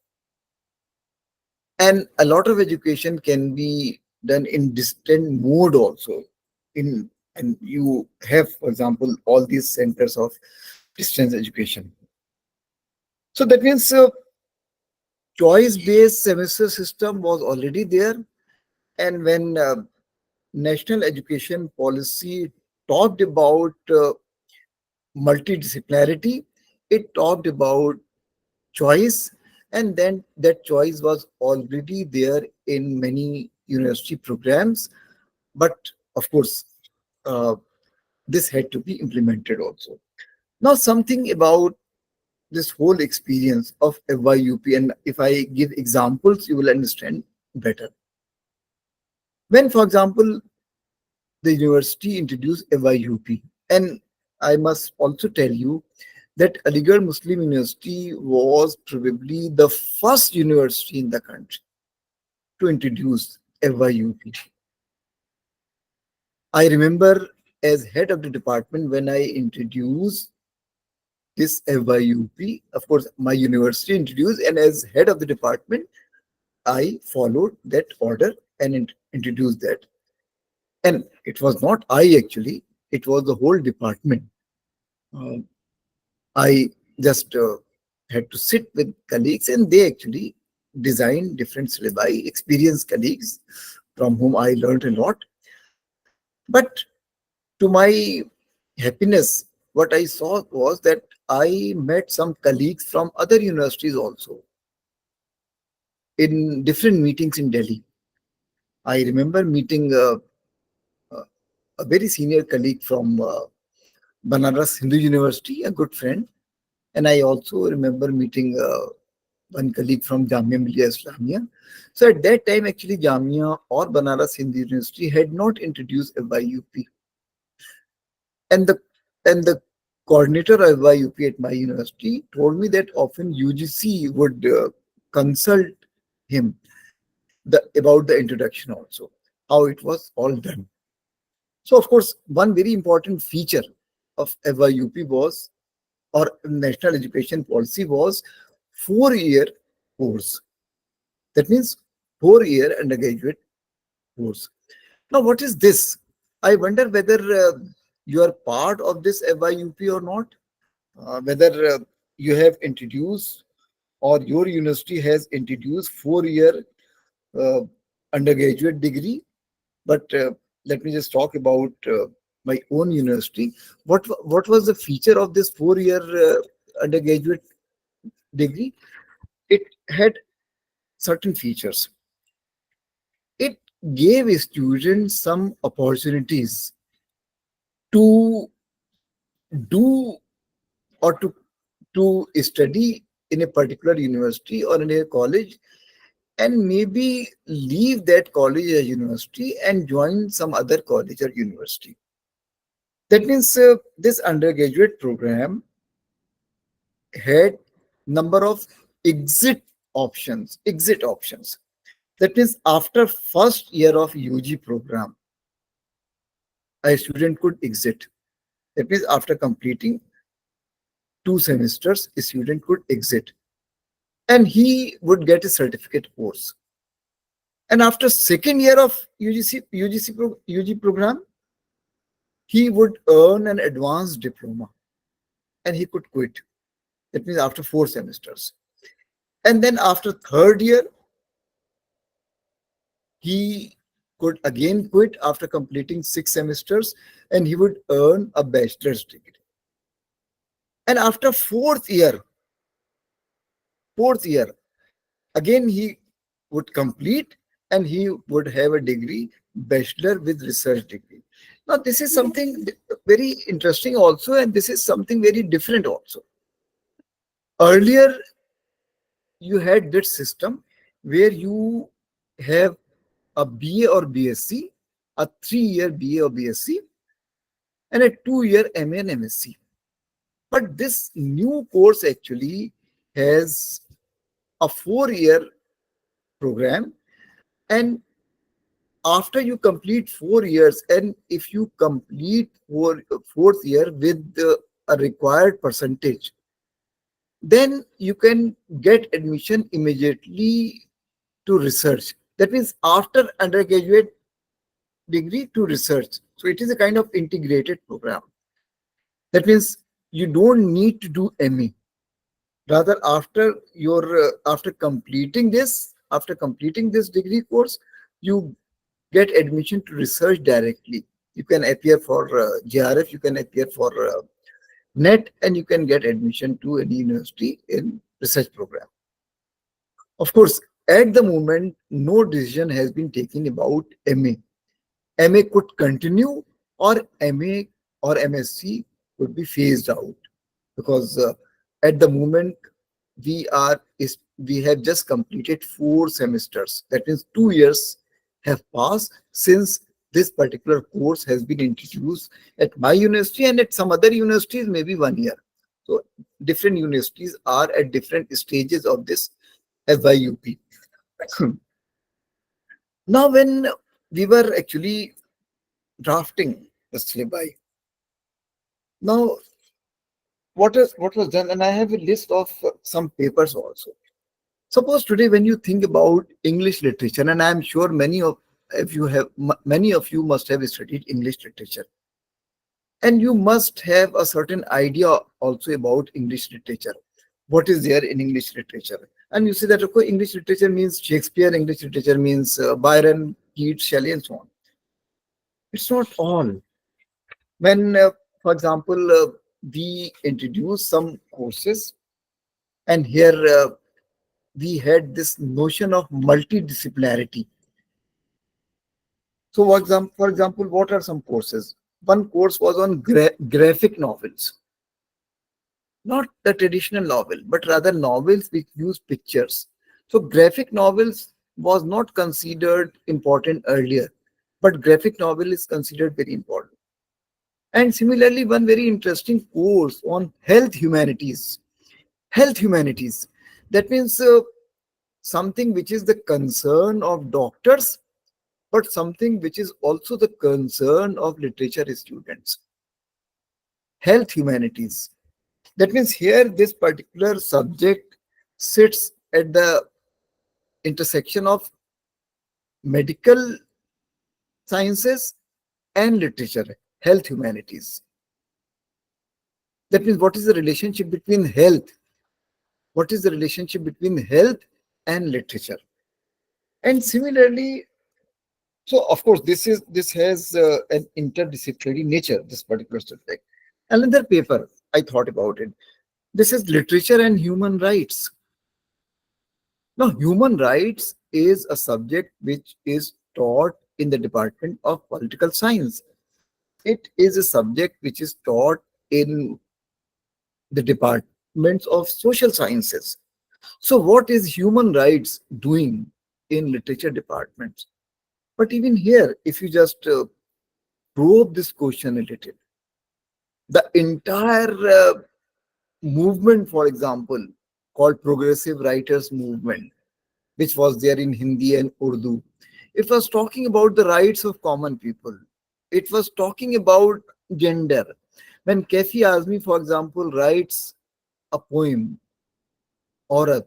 And a lot of education can be done in distant mode also. In and you have, for example, all these centers of distance education. So that means choice-based semester system was already there. And when national education policy talked about multidisciplinarity, it talked about choice, and then that choice was already there in many university programs. But of course, uh, this had to be implemented also. Now, something about this whole experience of FYUP, and if I give examples, you will understand better. When, for example, the university introduced FYUP, and I must also tell you that Aligarh Muslim University was probably the first university in the country to introduce FYUP. I remember as head of the department when I introduced this FYUP, of course, my university introduced, and as head of the department, I followed that order and introduced that. And it was not I actually, it was the whole department. Uh, I just had to sit with colleagues, and they actually designed different syllabi, experienced colleagues from whom I learned a lot. But to my happiness, what I saw was that I met some colleagues from other universities also in different meetings in Delhi. I remember meeting uh, a very senior colleague from Banaras Hindu University, a good friend. And I also remember meeting one colleague from Jamia Millia Islamia. So at that time, actually, Jamia or Banaras Hindu University had not introduced FYUP. And the coordinator of FYUP at my university told me that often UGC would consult him about the introduction also, how it was all done. So, of course, one very important feature of FYUP was, or national education policy was, 4-year course. That means 4-year undergraduate course. Now, what is this? I wonder whether you are part of this FYUP or not, whether you have introduced or your university has introduced 4-year uh, undergraduate degree. But let me just talk about my own university. What was the feature of this 4-year undergraduate degree? It had certain features. It gave students some opportunities to do or to study in a particular university or in a college, and maybe leave that college or university and join some other college or university. That means this undergraduate program had number of exit options. That means after first year of UG program, a student could exit. That means after completing 2 semesters, a student could exit, and he would get a certificate course. And after second year of UG program, he would earn an advanced diploma, and he could quit. That means after 4 semesters. And then after third year, he could again quit after completing 6 semesters, and he would earn a bachelor's degree. And after fourth year, again he would complete, and he would have a degree, bachelor with research degree. Now, this is something very interesting also, and this is something very different also. Earlier, you had that system where you have a BA or BSc, a 3-year BA or BSc, and a 2-year MA and MSc. But this new course actually has a 4-year program, and after you complete 4 years, and if you complete fourth year with a required percentage, then you can get admission immediately to research. That means after undergraduate degree to research. So it is a kind of integrated program. That means you don't need to do ME. Rather, after your after completing this degree course, you get admission to research directly. You can appear for JRF, you can appear for NET, and you can get admission to any university in research program. Of course, at the moment, no decision has been taken about MA. MA could continue, or MA or MSc could be phased out, because at the moment we have just completed 4 semesters. That means 2 years have passed since this particular course has been introduced at my university, and at some other universities maybe 1 year. So different universities are at different stages of this FYUP. Now, when we were actually drafting the syllabi, now what was done, and I have a list of some papers also. Suppose today when you think about English literature, and I'm sure many of you must have studied English literature, and you must have a certain idea also about English literature. What is there in English literature? And you see that, okay, English literature means Shakespeare, English literature means Byron, Keats, Shelley, and so on. It's not all. When, for example, we introduce some courses, and here we had this notion of multidisciplinarity. So, for example, what are some courses? One course was on graphic novels, not the traditional novel, but rather novels which use pictures. So, graphic novels was not considered important earlier, but graphic novel is considered very important. And similarly, one very interesting course on health humanities. Health humanities. That means something which is the concern of doctors, but something which is also the concern of literature students. Health humanities. That means here this particular subject sits at the intersection of medical sciences and literature, health humanities. That means what is the relationship between health? What is the relationship between health and literature? And similarly, so of course this has an interdisciplinary nature, this particular subject. Another paper I thought about it. This is literature and human rights. Now, human rights is a subject which is taught in the Department of Political Science. It is a subject which is taught in the departments of social sciences. So what is human rights doing in literature departments? But even here, if you just probe this question a little, the entire movement, for example, called Progressive Writers Movement, which was there in Hindi and Urdu, it was talking about the rights of common people. It was talking about gender. When Kafi Azmi, for example, writes a poem, औरत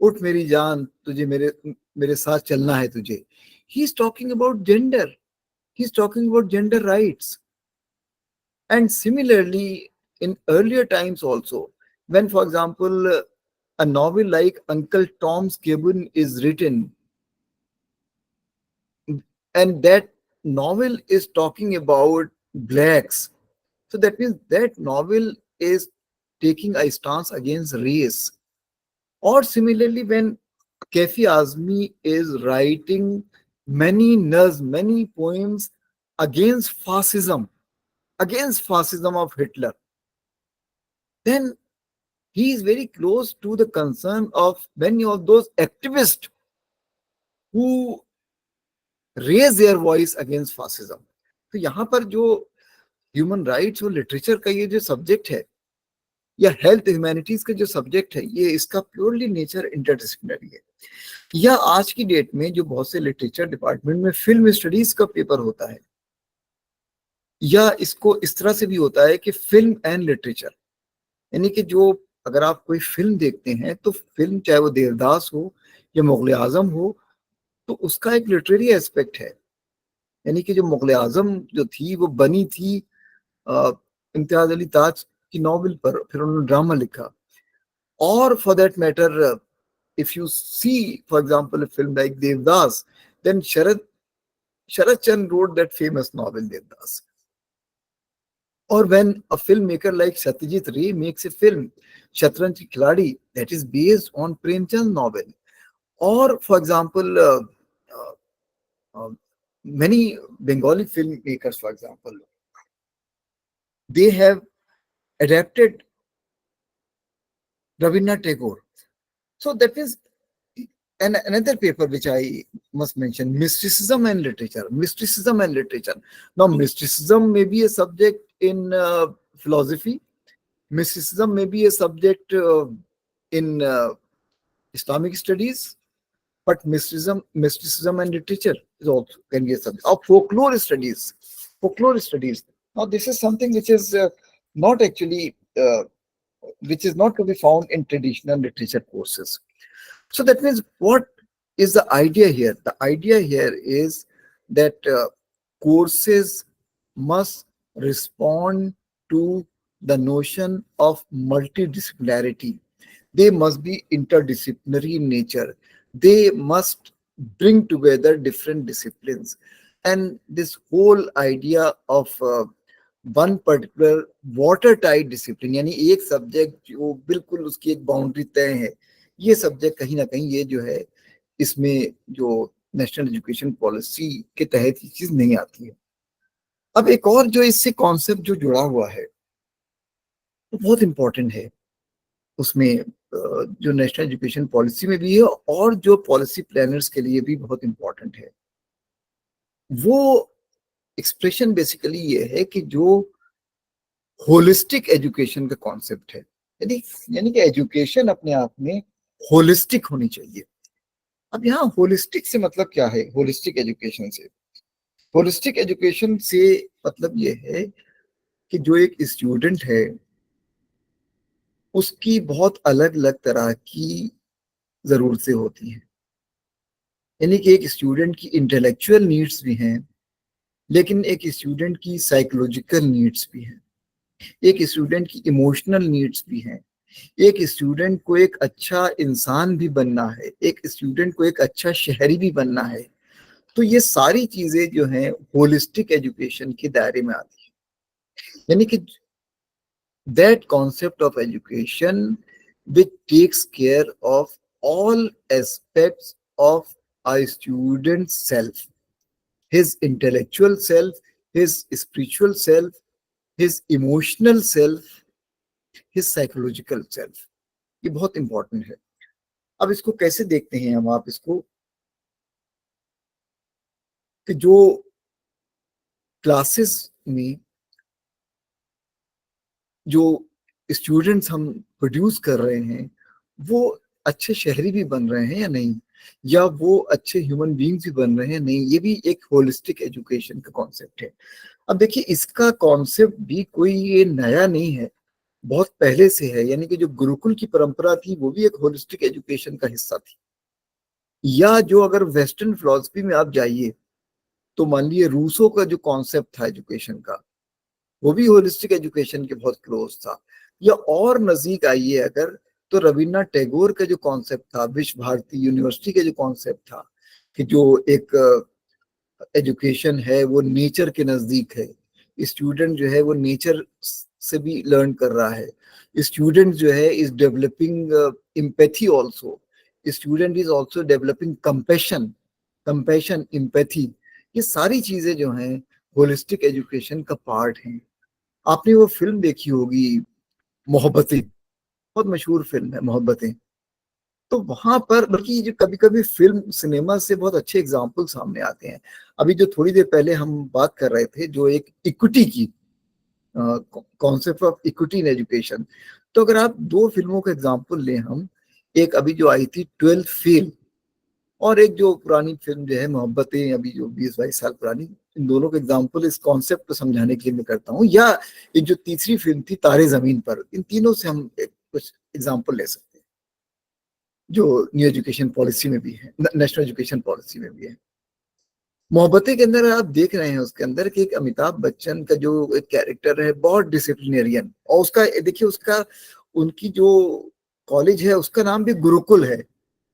उठ मेरी जान तुझे मेरे साथ चलना है तुझे, he is talking about gender. He is talking about gender rights. And similarly, in earlier times also, when, for example, a novel like Uncle Tom's Cabin is written, and that novel is talking about blacks, so that means that novel is taking a stance against race. Or similarly, when Kafi Azmi is writing many poems against fascism of Hitler, then he is very close to the concern of many of those activists who raise their voice against fascism. तो यहाँ पर जो human rights और literature का ये जो subject है, या हेल्थ ह्यूमैनिटीज का जो सब्जेक्ट है, ये इसका प्योरली नेचर इंटरडिसिप्लिनरी है. या आज की डेट में जो बहुत से लिटरेचर डिपार्टमेंट में फिल्म स्टडीज का पेपर होता है, या इसको इस तरह से भी होता है कि फिल्म एंड लिटरेचर. यानी कि जो अगर आप कोई फिल्म देखते हैं तो फिल्म चाहे वो देवदास हो या मुगल आजम हो, तो उसका एक लिटरेरी एस्पेक्ट है। यानी कि जो मुगल आजम जो थी वो बनी थी अ, इम्तियाज अली ताज की नॉवेल पर, फिर उन्होंने ड्रामा लिखा। और for that matter, if you see, for example, a film like Devdas, then Sharad Chand wrote that famous novel Devdas. Or when a filmmaker like Satyajit Ray makes a film, Shatranj Ki Khiladi, that is based on Premchand's novel. Or, for example, uh, many Bengali filmmakers, for example, they have adapted Rabindranath Tagore. So that is and another paper which I must mention, mysticism and literature. Mysticism and literature. Now, mysticism may be a subject in philosophy. Mysticism may be a subject in Islamic studies. But mysticism and literature is also can be a subject. Or folklore studies. Folklore studies. Now, this is something which is not actually, which is not to be found in traditional literature courses. So that means what is the idea here? The idea here is that courses must respond to the notion of multidisciplinarity. They must be interdisciplinary in nature. They must bring together different disciplines. And this whole idea of one particular water tight discipline, यानी एक subject जो बिल्कुल उसकी एक boundary तय है, ये subject कहीं ना कहीं ये जो है इसमें जो नेशनल एजुकेशन पॉलिसी के तहत ये चीज नहीं आती है। अब एक और जो इससे कॉन्सेप्ट जो जुड़ा हुआ है वो बहुत इंपॉर्टेंट है उसमें, जो नेशनल एजुकेशन पॉलिसी में भी है और जो पॉलिसी प्लानर्स के लिए भी बहुत इंपॉर्टेंट है। वो एक्सप्रेशन बेसिकली ये है कि जो होलिस्टिक एजुकेशन का कॉन्सेप्ट है, यानी यानी कि एजुकेशन अपने आप में होलिस्टिक होनी चाहिए। अब यहाँ होलिस्टिक से मतलब क्या है? होलिस्टिक एजुकेशन से, होलिस्टिक एजुकेशन से मतलब ये है कि जो एक स्टूडेंट है उसकी बहुत अलग अलग तरह की जरूरतें होती हैं। यानी कि एक स्टूडेंट की इंटेलेक्चुअल नीड्स भी हैं, लेकिन एक स्टूडेंट की साइकोलॉजिकल नीड्स भी हैं, एक स्टूडेंट की इमोशनल नीड्स भी हैं, एक स्टूडेंट को एक अच्छा इंसान भी बनना है, एक स्टूडेंट को एक अच्छा शहरी भी बनना है। तो ये सारी चीजें जो हैं होलिस्टिक एजुकेशन के दायरे में आती है। यानी कि that concept of education which takes care of all aspects of a student self, his intellectual self, his spiritual self, his emotional self, his psychological self. ये बहुत इंपॉर्टेंट है। अब इसको कैसे देखते हैं हम, आप इसको कि जो क्लासेस में जो स्टूडेंट्स हम प्रोड्यूस कर रहे हैं वो अच्छे शहरी भी बन रहे हैं या नहीं, या वो अच्छे ह्यूमन बींग्स भी बन रहे हैं नहीं, ये भी एक होलिस्टिक एजुकेशन का कॉन्सेप्ट है। अब देखिए इसका कॉन्सेप्ट भी कोई ये नया नहीं है, बहुत पहले से है। यानी कि जो गुरुकुल की परंपरा थी वो भी एक होलिस्टिक एजुकेशन का हिस्सा थी। या जो अगर वेस्टर्न फिलॉसफी में आप जाइए तो मान लीजिए रूसो का जो कॉन्सेप्ट था एजुकेशन का वो भी होलिस्टिक एजुकेशन के बहुत क्लोज था। या और नजदीक आइए अगर, तो रविन्द्रनाथ टैगोर का जो कॉन्सेप्ट था, विश्व भारती यूनिवर्सिटी का जो कॉन्सेप्ट था कि जो एक एजुकेशन है वो नेचर के नजदीक है, स्टूडेंट जो है वो नेचर से भी लर्न कर रहा है, स्टूडेंट जो है is developing empathy also, student is also developing compassion, compassion empathy. ये सारी चीजें जो हैं होलिस्टिक एजुकेशन का पार्ट हैं। आपने वो फिल्म देखी होगी मोहब्बतें, बहुत मशहूर फिल्म है मोहब्बतें। तो वहां पर बल्कि जो कभी कभी फिल्म सिनेमा से बहुत अच्छे एग्जाम्पल सामने आते हैं। अभी जो थोड़ी देर पहले हम बात कर रहे थे जो एक इक्विटी की concept of equity in education, तो अगर आप दो फिल्मों का एग्जाम्पल लें हम, एक अभी जो आई थी 12th फेल और एक जो पुरानी फिल्म जो है मोहब्बतें, अभी जो 20-22 साल पुरानी, इन दोनों के एग्जाम्पल इस कॉन्सेप्ट को समझाने के लिए मैं करता हूँ। या ये जो तीसरी फिल्म थी तारे जमीन पर, इन तीनों से हम कुछ एग्जाम्पल ले सकते हैं जो न्यू एजुकेशन पॉलिसी में भी है, नेशनल एजुकेशन पॉलिसी में भी है। मोहब्बतें के अंदर आप देख रहे हैं उसके अंदर कि एक अमिताभ बच्चन का जो एक कैरेक्टर है बहुत डिसिप्लिनेरियन, और उसका देखिए उसका, उनकी जो कॉलेज है उसका नाम भी गुरुकुल है,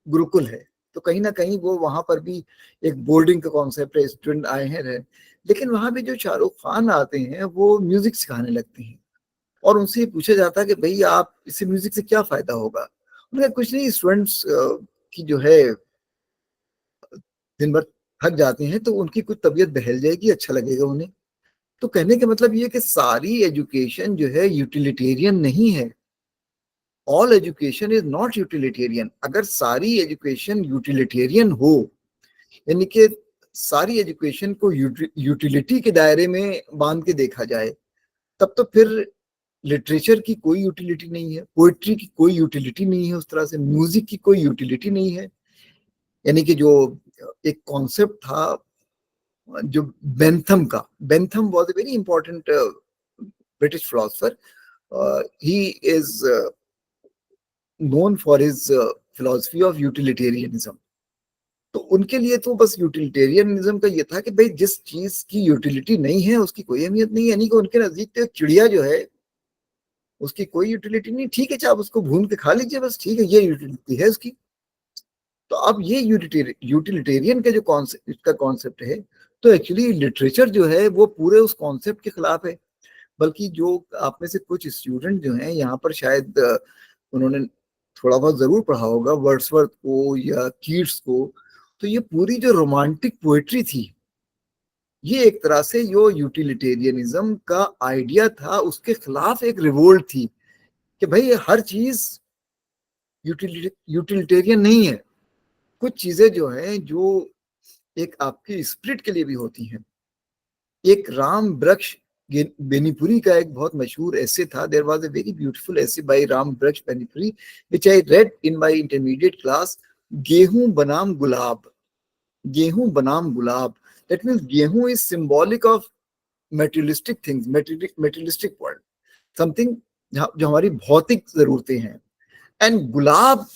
गुरुकुल है। तो कहीं ना कहीं वो वहां पर भी एक बोर्डिंग का कॉन्सेप्ट है, स्टूडेंट आए हैं रहे। लेकिन वहां भी जो शाहरुख खान आते हैं वो म्यूजिक सिखाने लगते हैं, और उनसे पूछा जाता है कि भाई आप इससे म्यूजिक से क्या फायदा होगा। उन्हें कुछ नहीं, स्टूडेंट्स की जो है दिन भर थक जाते हैं तो उनकी कुछ तबीयत बहल जाएगी, अच्छा लगेगा उन्हें। तो कहने का मतलब ये कि सारी एजुकेशन जो है यूटिलिटेरियन नहीं है। All education is not utilitarian. अगर सारी एजुकेशन यूटिलिटेरियन हो, यानी कि सारी एजुकेशन को यूटिलिटी के दायरे में बांध के देखा जाए, तब तो फिर लिटरेचर की कोई यूटिलिटी नहीं है, पोइट्री की कोई यूटिलिटी नहीं है, उस तरह से म्यूजिक की कोई यूटिलिटी नहीं है। यानी कि जो एक कॉन्सेप्ट था जो बेंथम का, Bentham was a very important British philosopher. He is known for his philosophy of utilitarianism. तो उनके लिए तो बस यूटिलिटेरियनिज्म का ये था कि भाई जिस चीज की यूटिलिटी नहीं है उसकी कोई अहमियत नहीं है। यानी कि उनके नजदीक तो चिड़िया जो है उसकी कोई यूटिलिटी नहीं, ठीक है चाहे आप उसको भून के खा लीजिए, बस ठीक है, ये यूटिलिटी है उसकी। तो अब ये यूटिलिटेरियन का जो कॉन्सेप्ट, इसका कॉन्सेप्ट है, तो एक्चुअली लिटरेचर जो है वो पूरे उस कॉन्सेप्ट के खिलाफ है। बल्कि जो आप में से कुछ स्टूडेंट जो हैं यहाँ पर शायद उन्होंने थोड़ा बहुत जरूर पढ़ा होगा वर्ड्सवर्थ को या कीट्स को। तो ये पूरी जो रोमांटिक पोएट्री थी, ये एक तरह से जो यूटिलिटेरियनिज्म का आइडिया था उसके खिलाफ एक रिवोल्ट थी कि भाई हर चीज यूटिलिटेरियन नहीं है। कुछ चीजें जो हैं जो एक आपकी स्पिरिट के लिए भी होती हैं। एक राम वृक्ष बेनीपुरी का एक बहुत मशहूर ऐसे था, there was a very beautiful essay by Ram Vriksh Benipuri which I read in my intermediate class. Gehun Banam Gulab, Gehun Banam Gulab, that means gehun is symbolic of materialistic things, materialistic world, something जो हमारी भौतिक जरूरतें हैं, and gulab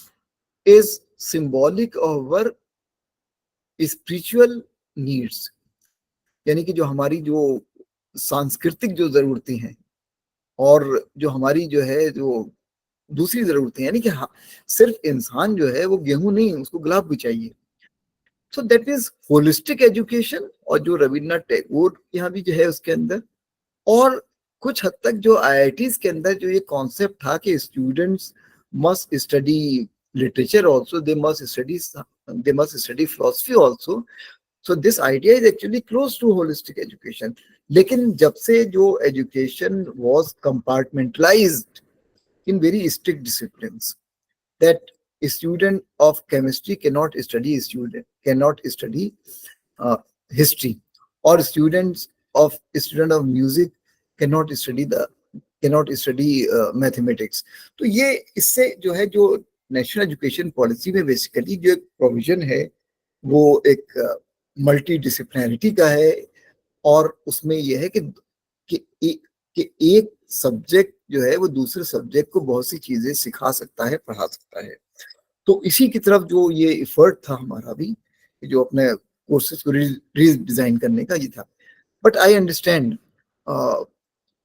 is symbolic of our spiritual needs, यानी कि जो हमारी जो सांस्कृतिक जो जरूरतें हैं और जो हमारी जो है जो दूसरी जरूरतें, यानी कि हाँ, सिर्फ इंसान जो है वो गेहूं नहीं, उसको गुलाब भी चाहिए। So that is holistic education, और जो रविन्द्रनाथ टैगोर यहाँ भी जो है उसके अंदर, और कुछ हद तक जो आईआईटीज के अंदर जो ये कॉन्सेप्ट था कि students must study literature also, they must study philosophy also. So this idea is actually close to holistic education. लेकिन जब से जो education was compartmentalised in very strict disciplines, that student of chemistry cannot study history, or student of music cannot study mathematics। तो ये इससे जो है जो नेशनल एजुकेशन पॉलिसी में बेसिकली जो एक प्रोविजन है वो एक मल्टी डिसिप्लिनरिटी का है। और उसमें यह है कि एक सब्जेक्ट जो है वो दूसरे सब्जेक्ट को बहुत सी चीजें सिखा सकता है, पढ़ा सकता है। तो इसी की तरफ जो ये एफर्ट था हमारा भी, जो अपने कोर्सेज को रीडिजाइन करने का ये था। But I understand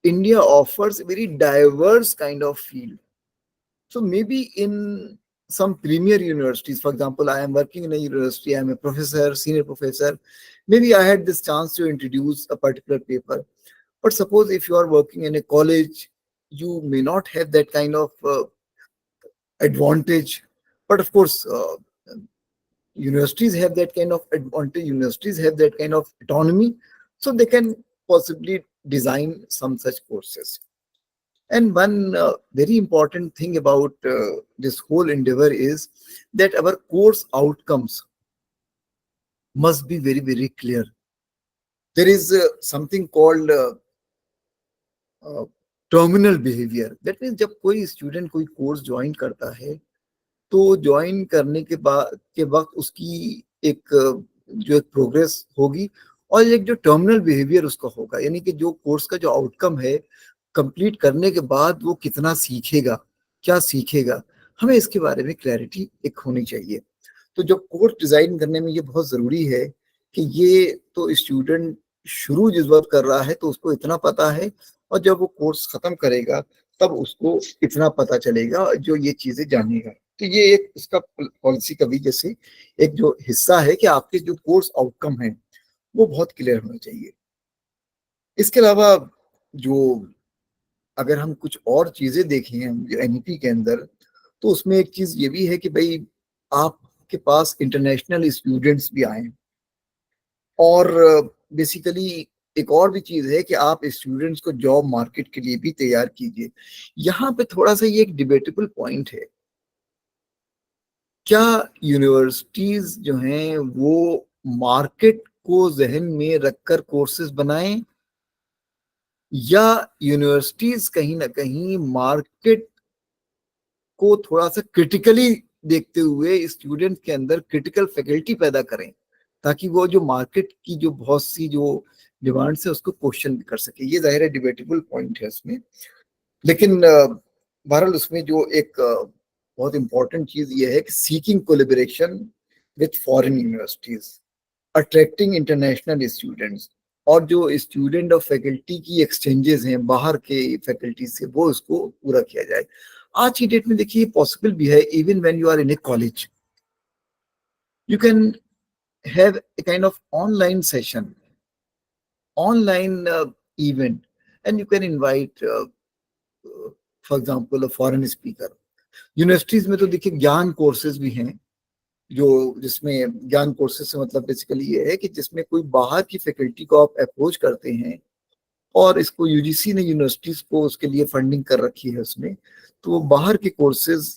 India offers a very diverse kind of field. So maybe in some premier universities, for example, I am working in a university, I am a professor, senior professor. Maybe I had this chance to introduce a particular paper. But suppose if you are working in a college, you may not have that kind of advantage. But of course, universities have that kind of advantage, universities have that kind of autonomy, so they can possibly design some such courses. And one very important thing about this whole endeavor is that our course outcomes must be very, very clear. There is something called terminal behaviour. That means जब कोई student कोई course join करता है तो join करने के बाद के वक्त उसकी एक जो एक प्रोग्रेस होगी और एक जो टर्मिनल बिहेवियर उसका होगा, यानी कि जो कोर्स का जो आउटकम है कंप्लीट करने के बाद वो कितना सीखेगा, क्या सीखेगा, हमें इसके बारे में क्लैरिटी एक होनी चाहिए। तो जो कोर्स डिजाइन करने में ये बहुत जरूरी है कि ये तो स्टूडेंट शुरू जिस वक्त कर रहा है तो उसको इतना पता है, और जब वो कोर्स खत्म करेगा तब उसको इतना पता चलेगा जो ये चीजें जानेगा। तो ये एक इसका पॉलिसी का भी जैसे एक जो हिस्सा है कि आपके जो कोर्स आउटकम है वो बहुत क्लियर होना चाहिए। इसके अलावा जो अगर हम कुछ और चीजें देखें हम जो एनईपी के अंदर, तो उसमें एक चीज ये भी है कि भाई आपके पास इंटरनेशनल स्टूडेंट्स भी आए, और बेसिकली एक और भी चीज है कि आप स्टूडेंट्स को जॉब मार्केट के लिए भी तैयार कीजिए। यहाँ पे थोड़ा सा ये एक डिबेटेबल पॉइंट है, क्या यूनिवर्सिटीज जो हैं वो मार्केट को जहन में रखकर कोर्सेज बनाएं, या यूनिवर्सिटीज कहीं ना कहीं मार्केट को थोड़ा सा क्रिटिकली देखते हुए स्टूडेंट के अंदर क्रिटिकल फैकल्टी पैदा करें, ताकि वो जो मार्केट की जो बहुत सी जो डिमांड्स है उसको क्वेश्चन भी कर सके। ये जाहिर है डिबेटेबल पॉइंट है उसमें, लेकिन बहरहाल उसमें जो एक बहुत इंपॉर्टेंट चीज ये है कि seeking collaboration with foreign universities, attracting international students, और जो स्टूडेंट और फैकल्टी की एक्सचेंजेस हैं बाहर के फैकल्टी से वो उसको पूरा किया जाए। आज की डेट में देखिए पॉसिबल भी है, even when you are in a college you can have a kind of online session, online event, and you can invite for example a foreign speaker. Universities में तो देखिए ज्ञान कोर्सेज भी हैं, जो जिसमें ज्ञान कोर्सेज से मतलब बेसिकली ये है कि जिसमें कोई बाहर की फैकल्टी को आप अप्रोच करते हैं, और इसको यूजीसी ने यूनिवर्सिटीज को उसके लिए फंडिंग कर रखी है उसमें, तो वो बाहर के कोर्सेज,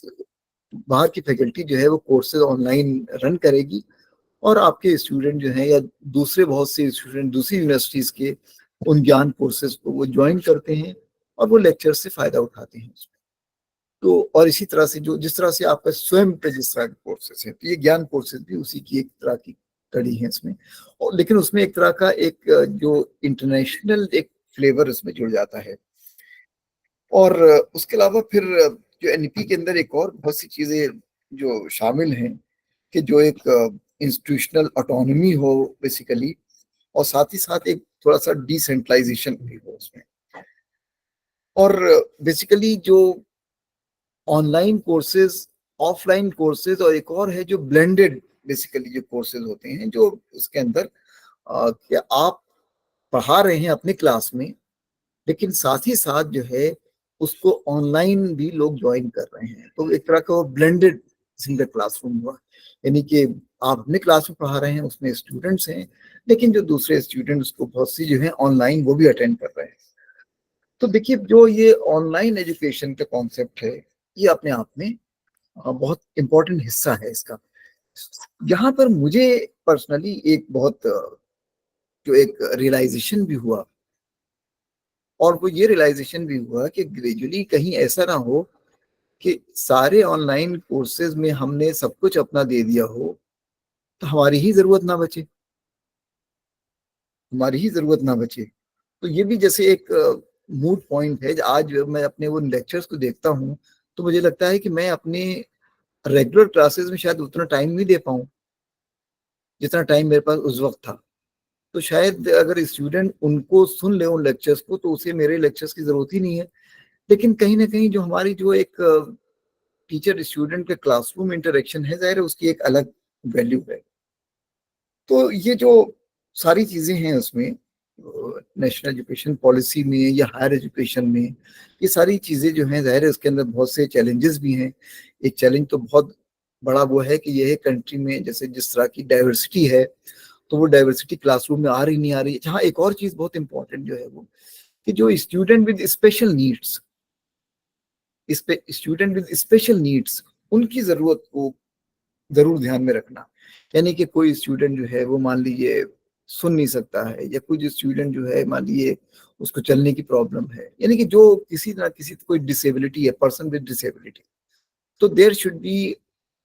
बाहर की फैकल्टी जो है वो कोर्सेज ऑनलाइन रन करेगी, और आपके स्टूडेंट जो हैं या दूसरे बहुत से स्टूडेंट दूसरी यूनिवर्सिटीज के उन ज्ञान कोर्सेज को वो ज्वाइन करते हैं और वो लेक्चर से फायदा उठाते हैं। तो और इसी तरह से जो जिस तरह से आपका स्वयं पे जिस तरह के कोर्सेज हैं, तो ये ज्ञान कोर्सेज भी उसी की एक तरह की कड़ी है इसमें, और लेकिन उसमें एक तरह का एक जो इंटरनेशनल एक फ्लेवर उसमें जुड़ जाता है। और उसके अलावा फिर जो एनईपी के अंदर एक और बहुत सी चीजें जो शामिल हैं कि जो एक इंस्टीट्यूशनल ऑटोनॉमी हो बेसिकली, और साथ ही साथ एक थोड़ा सा डिसेंट्रलाइजेशन भी हो उसमें, और बेसिकली जो ऑनलाइन कोर्सेज, ऑफलाइन कोर्सेज, और एक और है जो ब्लेंडेड बेसिकली जो कोर्सेज होते हैं, जो उसके अंदर कि आप पढ़ा रहे हैं अपने क्लास में, लेकिन साथ ही साथ जो है उसको ऑनलाइन भी लोग ज्वाइन कर रहे हैं, तो एक तरह का वो ब्लेंडेड सिंगल क्लासरूम हुआ, यानी कि आप अपने क्लास में पढ़ा रहे हैं उसमें स्टूडेंट्स हैं, लेकिन जो दूसरे स्टूडेंट्स को बहुत सी जो है ऑनलाइन वो भी अटेंड कर रहे हैं। तो देखिए जो ये ऑनलाइन एजुकेशन का कॉन्सेप्ट है ये अपने आप में बहुत इंपॉर्टेंट हिस्सा है इसका। यहाँ पर मुझे पर्सनली एक बहुत जो एक रियलाइजेशन भी हुआ, और वो ये रियलाइजेशन भी हुआ कि ग्रेजुअली कहीं ऐसा ना हो कि सारे ऑनलाइन कोर्सेज में हमने सब कुछ अपना दे दिया हो तो हमारी ही जरूरत ना बचे, हमारी ही जरूरत ना बचे। तो ये भी जैसे एक मूड पॉइंट है। आज मैं अपने वो लेक्चर्स को देखता हूँ तो मुझे लगता है कि मैं अपने रेगुलर क्लासेस में शायद उतना टाइम नहीं दे पाऊँ जितना टाइम मेरे पास उस वक्त था। तो शायद अगर स्टूडेंट उनको सुन ले उन लेक्चर्स को तो उसे मेरे लेक्चर्स की जरूरत ही नहीं है। लेकिन कहीं ना कहीं जो हमारी जो एक टीचर स्टूडेंट का क्लासरूम इंटरेक्शन है, जाहिर है उसकी एक अलग वैल्यू है। तो ये जो सारी चीजें हैं उसमें नेशनल एजुकेशन पॉलिसी में या हायर एजुकेशन में, ये सारी चीजें जो हैं जाहिर है उसके अंदर बहुत से चैलेंजेस भी हैं। एक चैलेंज तो बहुत बड़ा वो है कि ये कंट्री में जैसे जिस तरह की डाइवर्सिटी है, तो वो डाइवर्सिटी क्लासरूम में आ रही नहीं आ रही है। जहाँ एक और चीज बहुत इंपॉर्टेंट जो है वो कि जो स्टूडेंट विद स्पेशल नीड्स, इस पे स्टूडेंट विद स्पेशल नीड्स उनकी जरूरत को जरूर ध्यान में रखना। यानी कि कोई स्टूडेंट जो है वो मान लीजिए सुन नहीं सकता है, या कोई स्टूडेंट जो है मान लीजिए उसको चलने की प्रॉब्लम है, यानी कि जो किसी ना किसी कोई डिसेबिलिटी है, पर्सन विद डिसेबिलिटी, तो there should be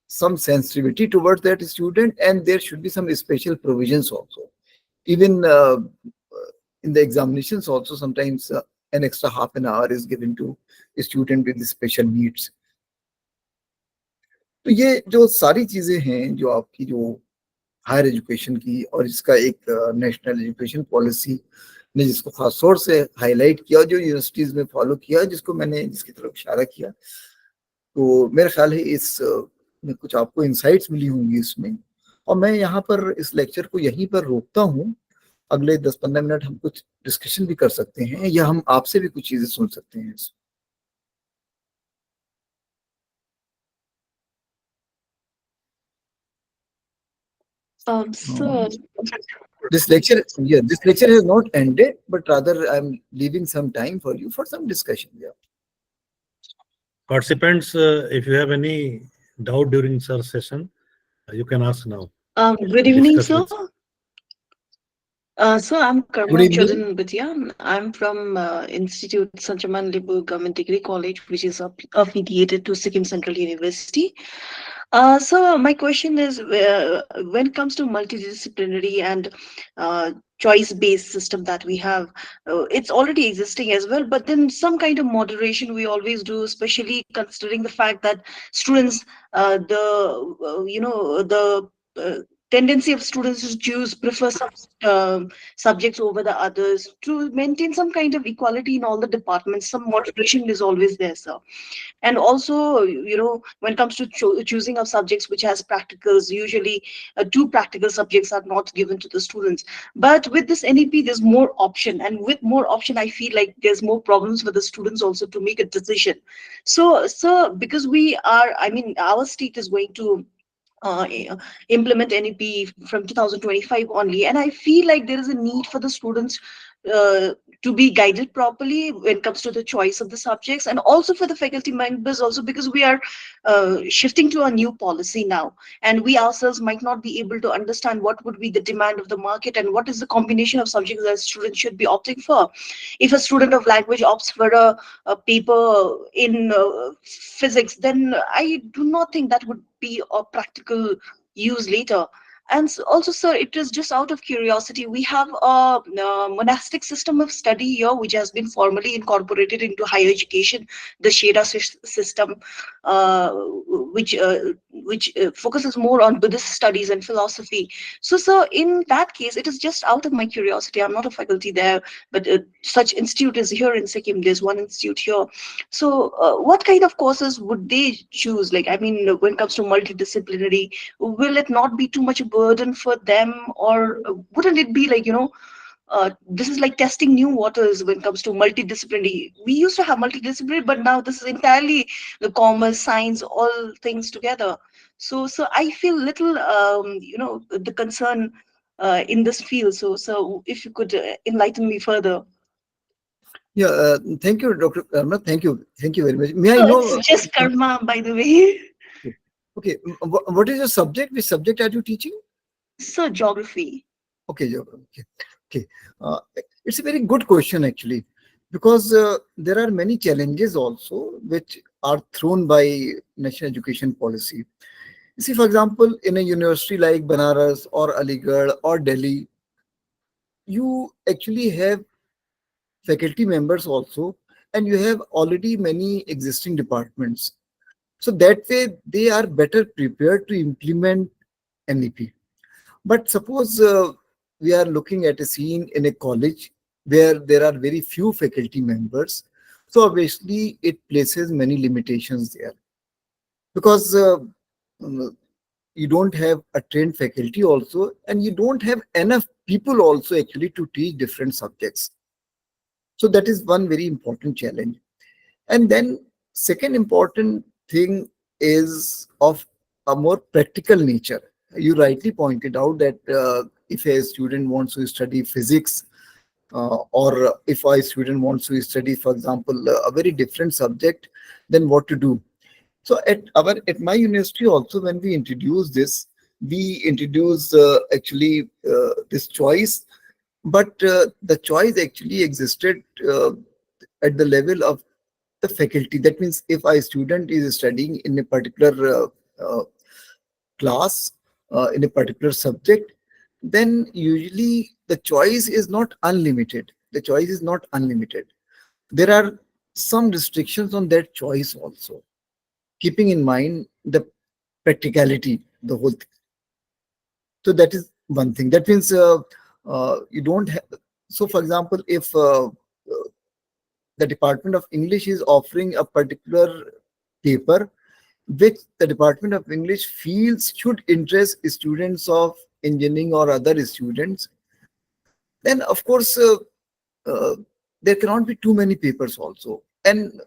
some sensitivity towards that student, and there should be some special provisions also. Even in the examinations also, sometimes an extra half an hour is given to a student with special needs. तो ये जो सारी चीजें हैं जो आपकी जो higher education की, और इसका एक नेशनल एजुकेशन पॉलिसी ने जिसको खास तौर से हाईलाइट किया, जो यूनिवर्सिटीज में फॉलो किया, जिसको मैंने जिसकी तरफ इशारा किया, तो मेरा ख्याल है इस में कुछ आपको इंसाइट्स मिली होंगी इसमें। और मैं यहाँ पर इस लेक्चर को यहीं पर रोकता हूँ। अगले 10-15 मिनट हम कुछ डिस्कशन भी कर सकते हैं, या हम आपसे भी कुछ चीजें सुन सकते हैं। So, This lecture, yeah, this lecture has not ended, but rather I'm leaving some time for you for some discussion. Yeah. Participants, if you have any doubt during sir session, you can ask now. good evening, Discuss sir. with- So I'm Good Karma evening. Chodan Bhatia. I'm from Institute Sanchaman Libu Government Degree College, which is affiliated to Sikkim Central University. So my question is, when it comes to multidisciplinary and choice-based system that we have, it's already existing as well. But then some kind of moderation we always do, especially considering the fact that students, the tendency of students to prefer some subjects over the others to maintain some kind of equality in all the departments. Some moderation is always there, sir. And also, when it comes to choosing of subjects which has practicals, usually two practical subjects are not given to the students. But with this NEP there's more option, and with more option I feel like there's more problems for the students also to make a decision. So because we are, I mean, our state is going to uh, implement NEP from 2025 only, and I feel like there is a need for the students uh, to be guided properly when it comes to the choice of the subjects, and also for the faculty members also, because we are shifting to a new policy now, and we ourselves might not be able to understand what would be the demand of the market and what is the combination of subjects that students should be opting for. If a student of language opts for a paper in physics, then I do not think that would be a practical use later. And also, sir, it is just out of curiosity. We have a monastic system of study here, which has been formally incorporated into higher education, the Sheda system, which focuses more on Buddhist studies and philosophy. So, sir, in that case, it is just out of my curiosity. I'm not a faculty there, but such institute is here in Sikkim. There's one institute here. So, what kind of courses would they choose? Like, I mean, when it comes to multidisciplinary, will it not be too much a burden for them, or wouldn't it be like, this is like testing new waters when it comes to multidisciplinary? We used to have multidisciplinary, but now this is entirely the commerce, science, all things together. So I feel little, the concern in this field. So if you could enlighten me further. Yeah. Thank you, Dr. Karma. Thank you. Thank you very much. May I So know? it's just karma, by the way. Okay. What is your subject? Which subject are you teaching? So geography. Okay. Okay. Okay. It's a very good question actually, because there are many challenges also which are thrown by national education policy. You see, for example, in a university like Banaras or Aligarh or Delhi, you actually have faculty members also, and you have already many existing departments. So that way, they are better prepared to implement NEP. But suppose we are looking at a scene in a college where there are very few faculty members. So obviously, it places many limitations there, because you don't have a trained faculty also, and you don't have enough people also actually to teach different subjects. So that is one very important challenge. And then second important thing is of a more practical nature. You rightly pointed out that if a student wants to study physics, or if a student wants to study, for example, a very different subject, then what to do? So at my university also, when we introduce this, we introduce actually this choice, but the choice actually existed at the level of the faculty. That means if a student is studying in a particular class in a particular subject, then usually the choice is not unlimited. The choice is not unlimited. There are some restrictions on that choice also, keeping in mind the practicality, the whole thing. So that is one thing. That means you don't have. So, for example, if the Department of English is offering a particular paper which the Department of English feels should interest students of engineering or other students, then of course uh, there cannot be too many papers also. And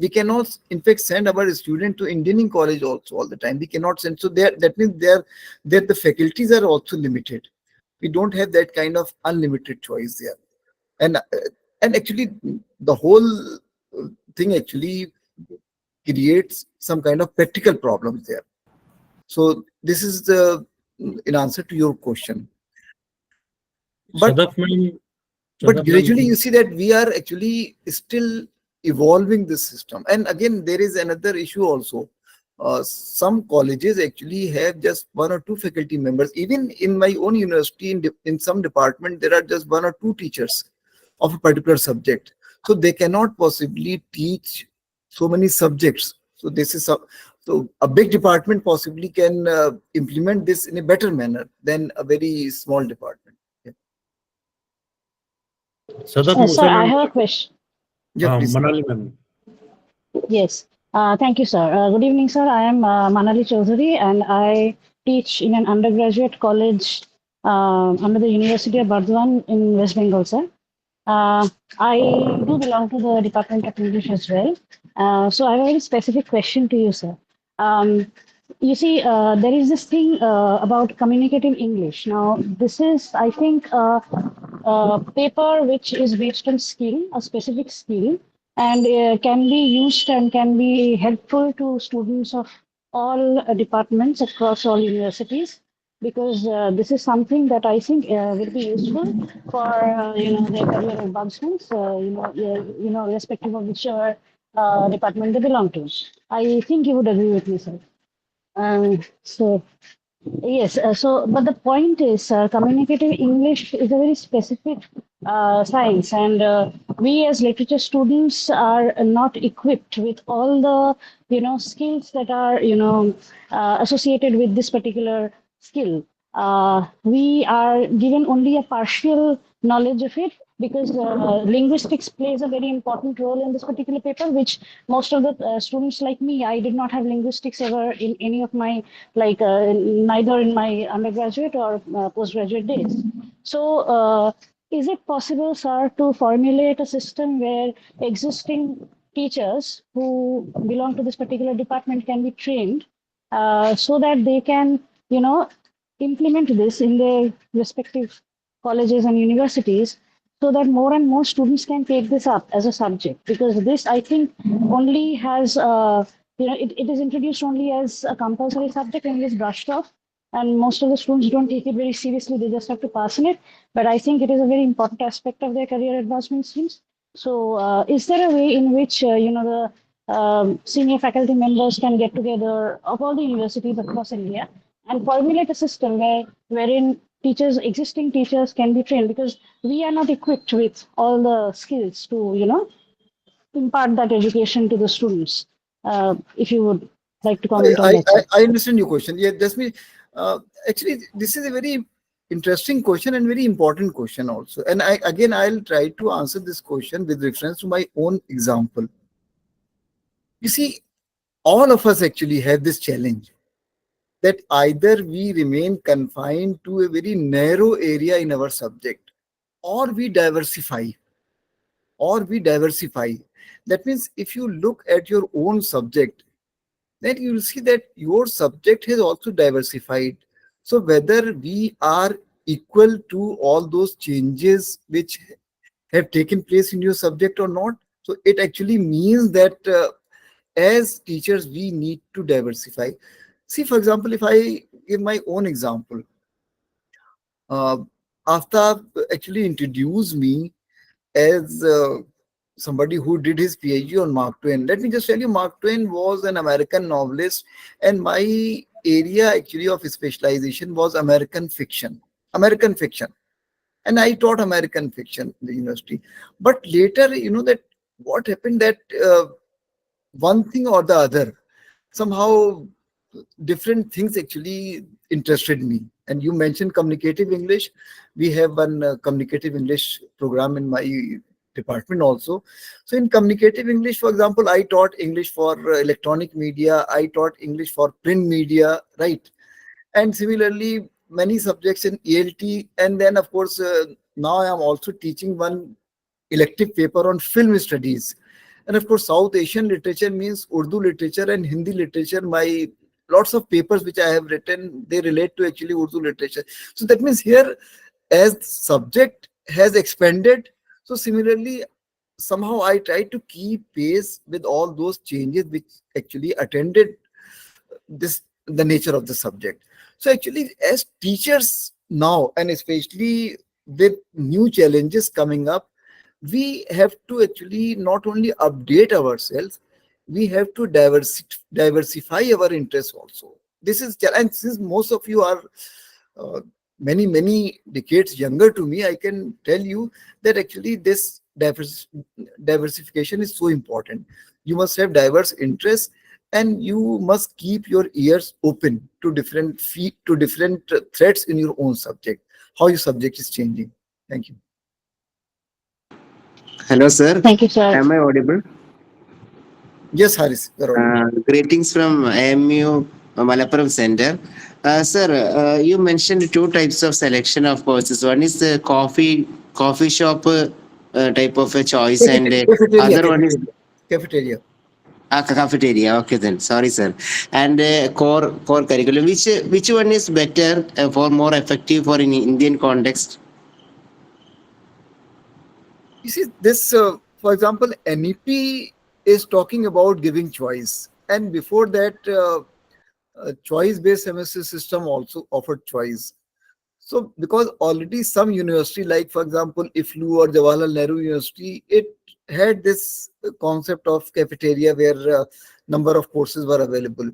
we cannot, in fact, send our student to engineering college also all the time. We cannot send. So there, that means there the faculties are also limited. We don't have that kind of unlimited choice there. And actually the whole thing actually creates some kind of practical problems there. So this is the in answer to your question. But Sadaf ma'am, but Sadaf gradually ma'am, you see that we are actually still evolving this system. And again, there is another issue also. Some colleges actually have just one or two faculty members. Even in my own university, in some department, there are just one or two teachers of a particular subject. So they cannot possibly teach so many subjects. So this is so a big department possibly can implement this in a better manner than a very small department. Yeah, Sadaf Sir, Musa I ma'am, have a question. yeah, please. Manali ma'am. Yes. Thank you, sir. Good evening, sir. I am Manali Chaudhary, and I teach in an undergraduate college under the University of Bardwan in West Bengal, sir. Uh, I do belong to the Department of English as well. So I have a very specific question to you, sir. Um, you see, there is this thing about communicative English. Now, this is, I think, paper which is based on skill, a specific skill, and can be used and can be helpful to students of all departments across all universities because this is something that I think will be useful for their career advancements. Irrespective of whichever department they belong to. I think you would agree with me, sir. So yes, but the point is, communicative English is a very specific science, and we as literature students are not equipped with all the, skills that are, associated with this particular skill. We are given only a partial knowledge of it because linguistics plays a very important role in this particular paper, which most of the students like me, I did not have linguistics ever in any of my neither in my undergraduate or postgraduate days. So, is it possible, sir, to formulate a system where existing teachers who belong to this particular department can be trained so that they can, implement this in their respective colleges and universities so that more and more students can take this up as a subject because this I think only has it is introduced only as a compulsory subject and is brushed off and most of the students don't take it very seriously, they just have to pass in it, but I think it is a very important aspect of their career advancement schemes. So is there a way in which the senior faculty members can get together of all the universities across India and formulate a system wherein existing teachers can be trained because we are not equipped with all the skills to, impart that education to the students. If you would like to comment on that, sir. I understand your question. Yeah, that's me. Actually, this is a very interesting question and very important question also. And I'll try to answer this question with reference to my own example. You see, all of us actually have this challenge that either we remain confined to a very narrow area in our subject, or we diversify, or we diversify. That means if you look at your own subject, then you will see that your subject has also diversified. So whether we are equal to all those changes which have taken place in your subject or not, so it actually means that as teachers we need to diversify. See, for example, if I give my own example, uh, Aftab actually introduced me as somebody who did his PhD on Mark Twain. Let me just tell you, Mark Twain was an American novelist, and my area actually of specialization was American fiction. American fiction. And I taught American fiction in the university. But later, that what happened that one thing or the other, somehow different things actually interested me. And you mentioned communicative English. We have one communicative English program in my department also. So in communicative English, for example, I taught English for electronic media. I taught English for print media, right? And similarly, many subjects in ELT. And then, of course, now I am also teaching one elective paper on film studies. And of course, South Asian literature means Urdu literature and Hindi literature. My lots of papers which I have written, they relate to actually Urdu literature. So that means here, as subject has expanded, so similarly, somehow I try to keep pace with all those changes which actually attended this the nature of the subject. So actually, as teachers now, and especially with new challenges coming up, we have to actually not only update ourselves, we have to diversify our interests also. This is challenge. Since most of you are uh, many decades younger to me, I can tell you that actually this diversification is so important. You must have diverse interests, and you must keep your ears open to different threats in your own subject, how your subject is changing. Thank you. Hello, sir. Thank you, sir. Am I audible? Yes, Haris, you're audible. Greetings from AMU Malappuram Center. Sir, you mentioned two types of selection of courses. One is the coffee shop type of a choice, and Cafeteria, other one is cafeteria. cafeteria. Okay, then. Sorry, sir. And core curriculum. Which one is better for more effective for in Indian context? You see, this, for example, NEP is talking about giving choice. And before that, choice-based semester system also offered choice. So, because already some university, like for example, IFLU or Jawaharlal Nehru University, it had this concept of cafeteria where number of courses were available.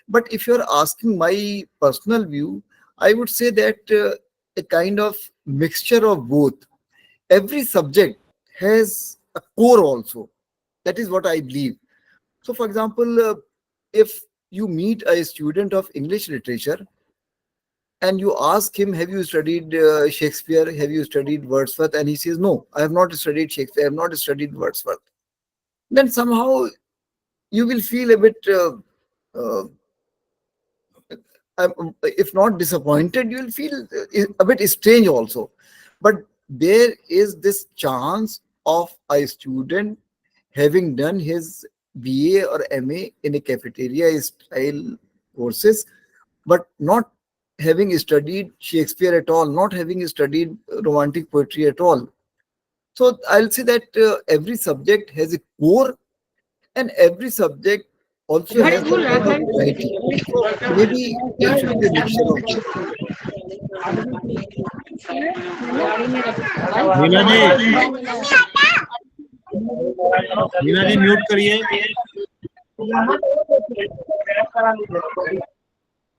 But if you're asking my personal view, I would say that a kind of mixture of both. Every subject has a core also. That is what I believe. So, for example, if you meet a student of English literature and you ask him, have you studied Shakespeare? Have you studied Wordsworth? And he says, no, I have not studied Shakespeare. I have not studied Wordsworth. Then somehow you will feel a bit, uh, if not disappointed, you will feel a bit strange also. But there is this chance of a student having done his BA or MA in a cafeteria style courses, but not having studied Shakespeare at all, not having studied romantic poetry at all. So I'll say that every subject has a core, and every subject also has some kind of variety. Maybe it should be a mixture of both. Meena ji, Meena ji mute करिए।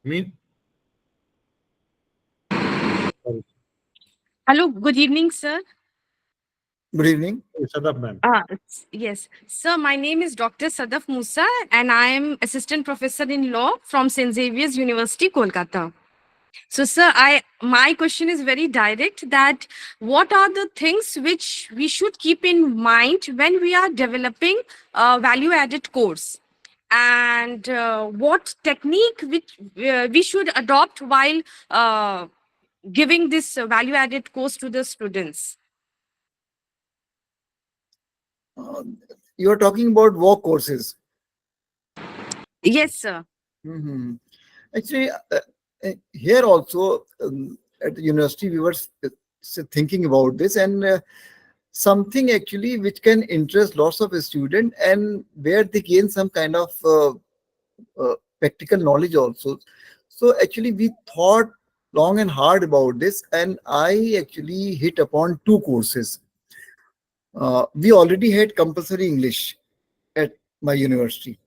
मीन Hello, good evening, sir. Good evening. Sadaf ma'am. Yes, sir, my name is Dr. Sadaf Musa, and I am Assistant Professor in Law from St. Xavier's University, Kolkata. So, sir, my question is very direct that what are the things which we should keep in mind when we are developing a value-added course? And what technique which we should adopt while giving this value-added course to the students? You are talking about walk courses. Yes, sir. Mhm. Actually, here also at the university, we were thinking about this, and something actually which can interest lots of students and where they gain some kind of practical knowledge also. So actually, we thought long and hard about this, and I actually hit upon two courses. we already had compulsory English at my university.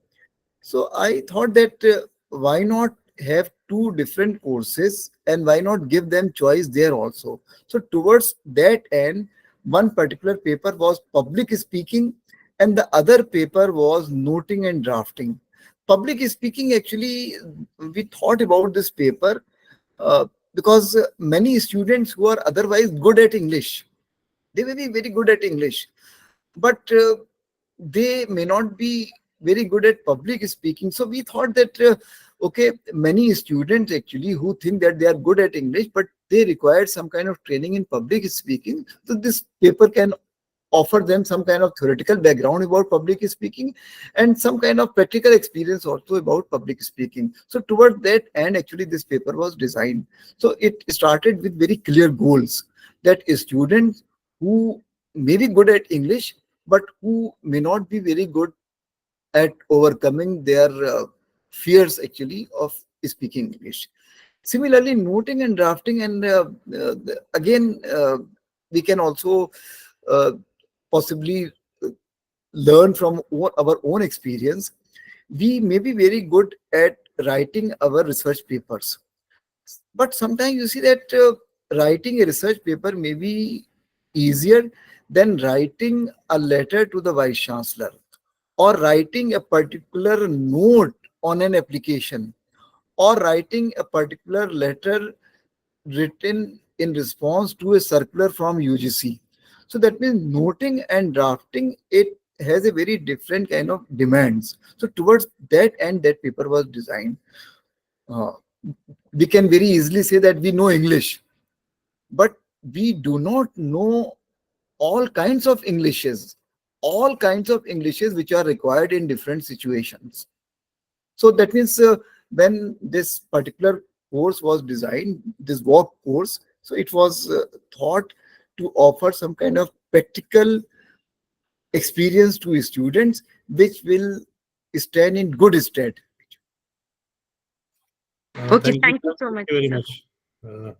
So I thought that why not have two different courses and why not give them choice there also. So towards that end, one particular paper was public speaking and the other paper was noting and drafting. Public speaking, actually, we thought about this paper because many students who are otherwise good at English, they may be very good at English, but they may not be very good at public speaking. So we thought that okay, many students actually who think that they are good at English, but they require some kind of training in public speaking. So this paper can offer them some kind of theoretical background about public speaking and some kind of practical experience also about public speaking. So toward that end, actually this paper was designed. So it started with very clear goals that students who may be good at English but who may not be very good at overcoming their fears actually of speaking English. Similarly, noting and drafting, and again, we can also uh, possibly learn from our own experience. We may be very good at writing our research papers, but sometimes you see that writing a research paper may be easier than writing a letter to the vice chancellor or writing a particular note on an application or writing a particular letter written in response to a circular from UGC. So that means noting and drafting, it has a very different kind of demands. So towards that end, that paper was designed. Uh, we can very easily say that we know English, but we do not know all kinds of Englishes which are required in different situations. So that means when this particular course was designed, this work course, so it was thought to offer some kind of practical experience to students, which will stand in good stead. Okay, Thank you, thank you sir. so Thank much, you very sir. much.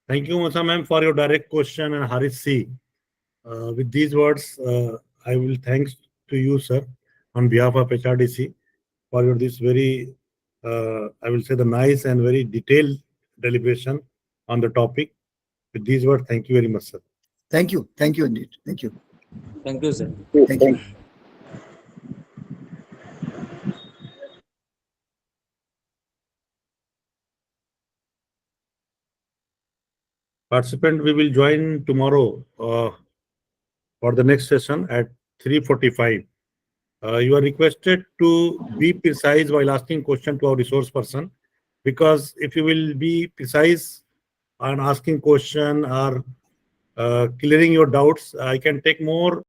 Thank you, Musa ma'am, for your direct question, and Haris C. With these words, I will thanks to you, sir, on behalf of HRDC for your this very, I will say, the nice and very detailed deliberation on the topic. With these words, thank you very much, sir. Thank you. Thank you indeed. Thank you. Thank you, sir. Thank you. Participant, we will join tomorrow for the next session at 3:45. You are requested to be precise while asking question to our resource person, because if you will be precise on asking question or clearing your doubts, I can take more